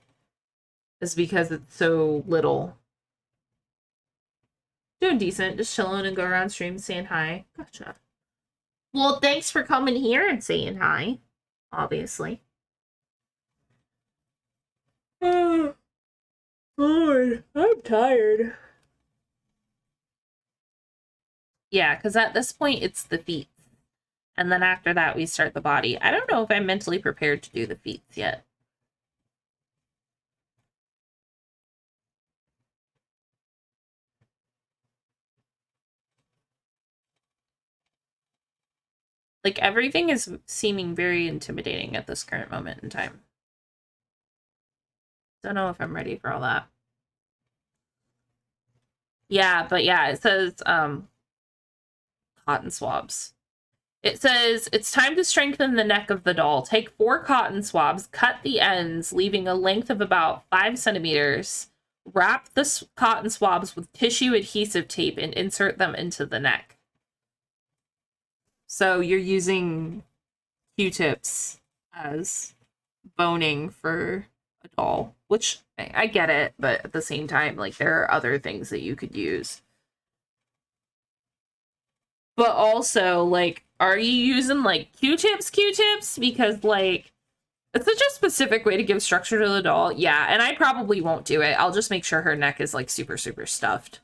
Is because it's so little. Doing decent, just chilling and go around stream saying hi. Gotcha. Well, thanks for coming here and saying hi, obviously. Oh, Lord, I'm tired. Yeah, because at this point, it's the feet. And then after that, we start the body. I don't know if I'm mentally prepared to do the feet yet. Like, everything is seeming very intimidating at this current moment in time. Don't know if I'm ready for all that. Yeah, but yeah, it says cotton swabs. It says, it's time to strengthen the neck of the doll. Take 4 cotton swabs, cut the ends, leaving a length of about 5 centimeters. Wrap the cotton swabs with tissue adhesive tape and insert them into the neck. So you're using Q-tips as boning for a doll, which I get it, but at the same time, like, there are other things that you could use. But also, like, are you using, like, Q-tips? Because, like, it's such a specific way to give structure to the doll. Yeah, and I probably won't do it. I'll just make sure her neck is, like, super, super stuffed.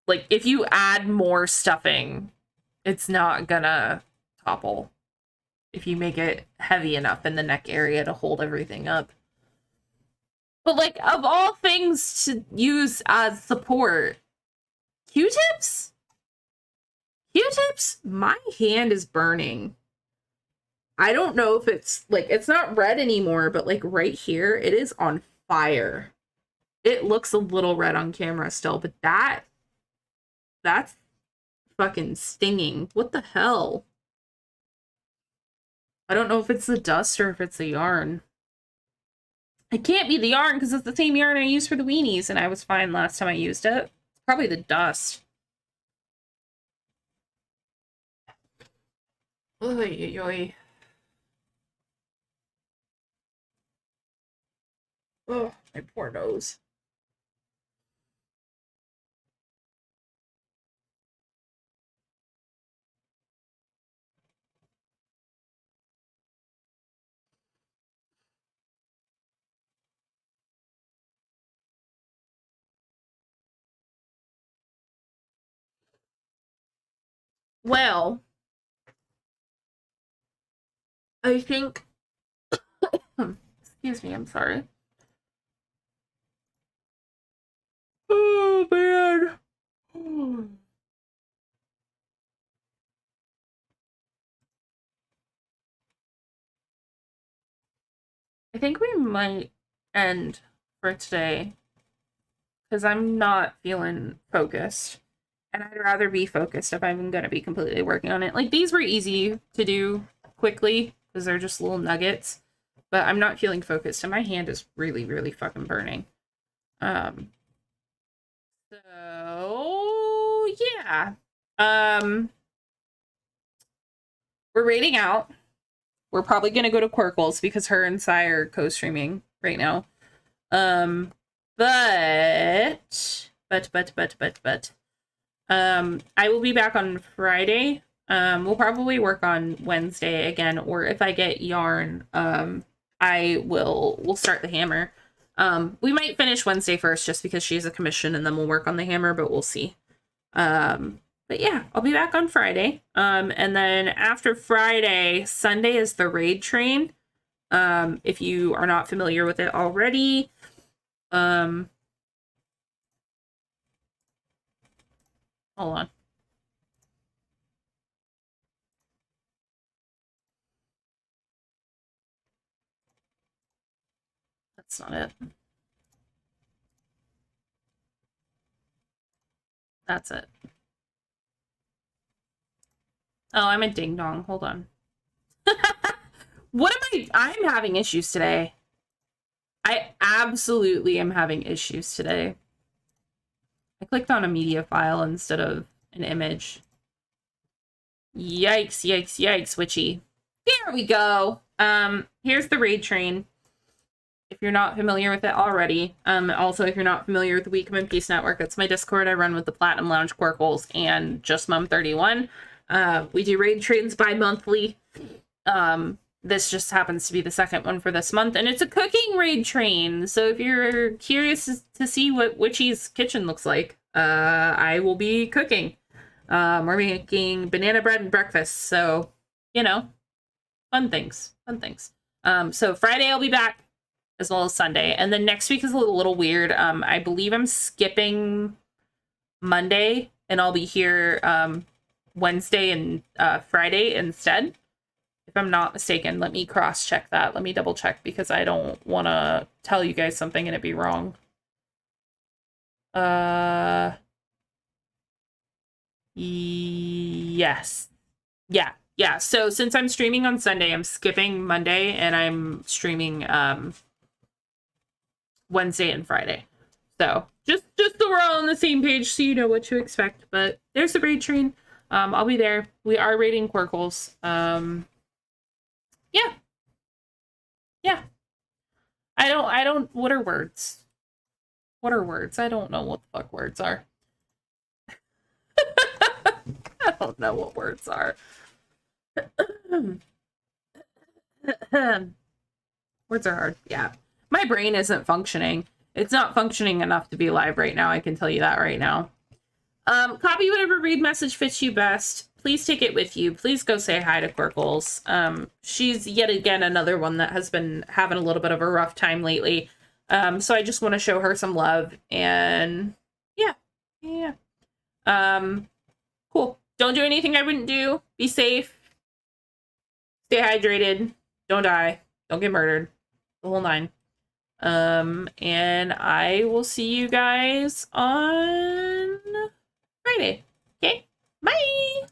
Like, if you add more stuffing, it's not gonna topple. If you make it heavy enough in the neck area to hold everything up. But, like, of all things to use as support, Q-tips? Q-tips? My hand is burning. I don't know if it's, like, it's not red anymore, but, like, right here, it is on fire. It looks a little red on camera still, but that's fucking stinging. What the hell? I don't know if it's the dust or if it's the yarn. It can't be the yarn because it's the same yarn I used for the weenies and I was fine last time I used it. It's probably the dust. Oy, oy, oy. Oh, my poor nose. Well, I think... Excuse me, I'm sorry. Oh, man. I think we might end for today because I'm not feeling focused. And I'd rather be focused if I'm going to be completely working on it. Like, these were easy to do quickly because they're just little nuggets. But I'm not feeling focused and my hand is really, really fucking burning. So, yeah. We're raiding out. We're probably going to go to Quirkles because her and Sai are co-streaming right now. I will be back on Friday. We'll probably work on Wednesday again, or if I get yarn, we'll start the hammer. We might finish Wednesday first just because she has a commission and then we'll work on the hammer, but we'll see. But yeah, I'll be back on Friday. And then after Friday, Sunday is the raid train. If you are not familiar with it already, hold on. That's not it. That's it. Oh, I'm a ding dong. Hold on. What am I'm having issues today. I absolutely am having issues today. I clicked on a media file instead of an image. Yikes, yikes, yikes, witchy. There we go. Here's the raid train. If you're not familiar with it already. Also, if you're not familiar with the We Come in Peace Network, that's my Discord I run with the Platinum Lounge Quirkles and Just Mom 31. We do raid trains bi-monthly. This just happens to be the second one for this month, and it's a cooking raid train. So if you're curious to see what Witchy's kitchen looks like, I will be cooking. We're making banana bread and breakfast, so, you know, fun things, fun things. So Friday I'll be back, as well as Sunday, and then next week is a little weird. I believe I'm skipping Monday, and I'll be here Wednesday and Friday instead. If I'm not mistaken, let me cross-check that. Let me double-check, because I don't want to tell you guys something and it be wrong. Yes. Yeah. So since I'm streaming on Sunday, I'm skipping Monday, and I'm streaming Wednesday and Friday. So just so we're all on the same page, so you know what to expect. But there's the raid train. I'll be there. We are raiding Quirkles. Yeah. I don't, what are words? What are words? I don't know what the fuck words are. I don't know what words are. Words are hard. Yeah. My brain isn't functioning. It's not functioning enough to be live right now. I can tell you that right now. Copy whatever read message fits you best. Please take it with you. Please go say hi to Quirkles. She's yet again another one that has been having a little bit of a rough time lately. So I just want to show her some love. And yeah. Cool. Don't do anything I wouldn't do. Be safe. Stay hydrated. Don't die. Don't get murdered. The whole nine. And I will see you guys on Friday. Okay? Bye!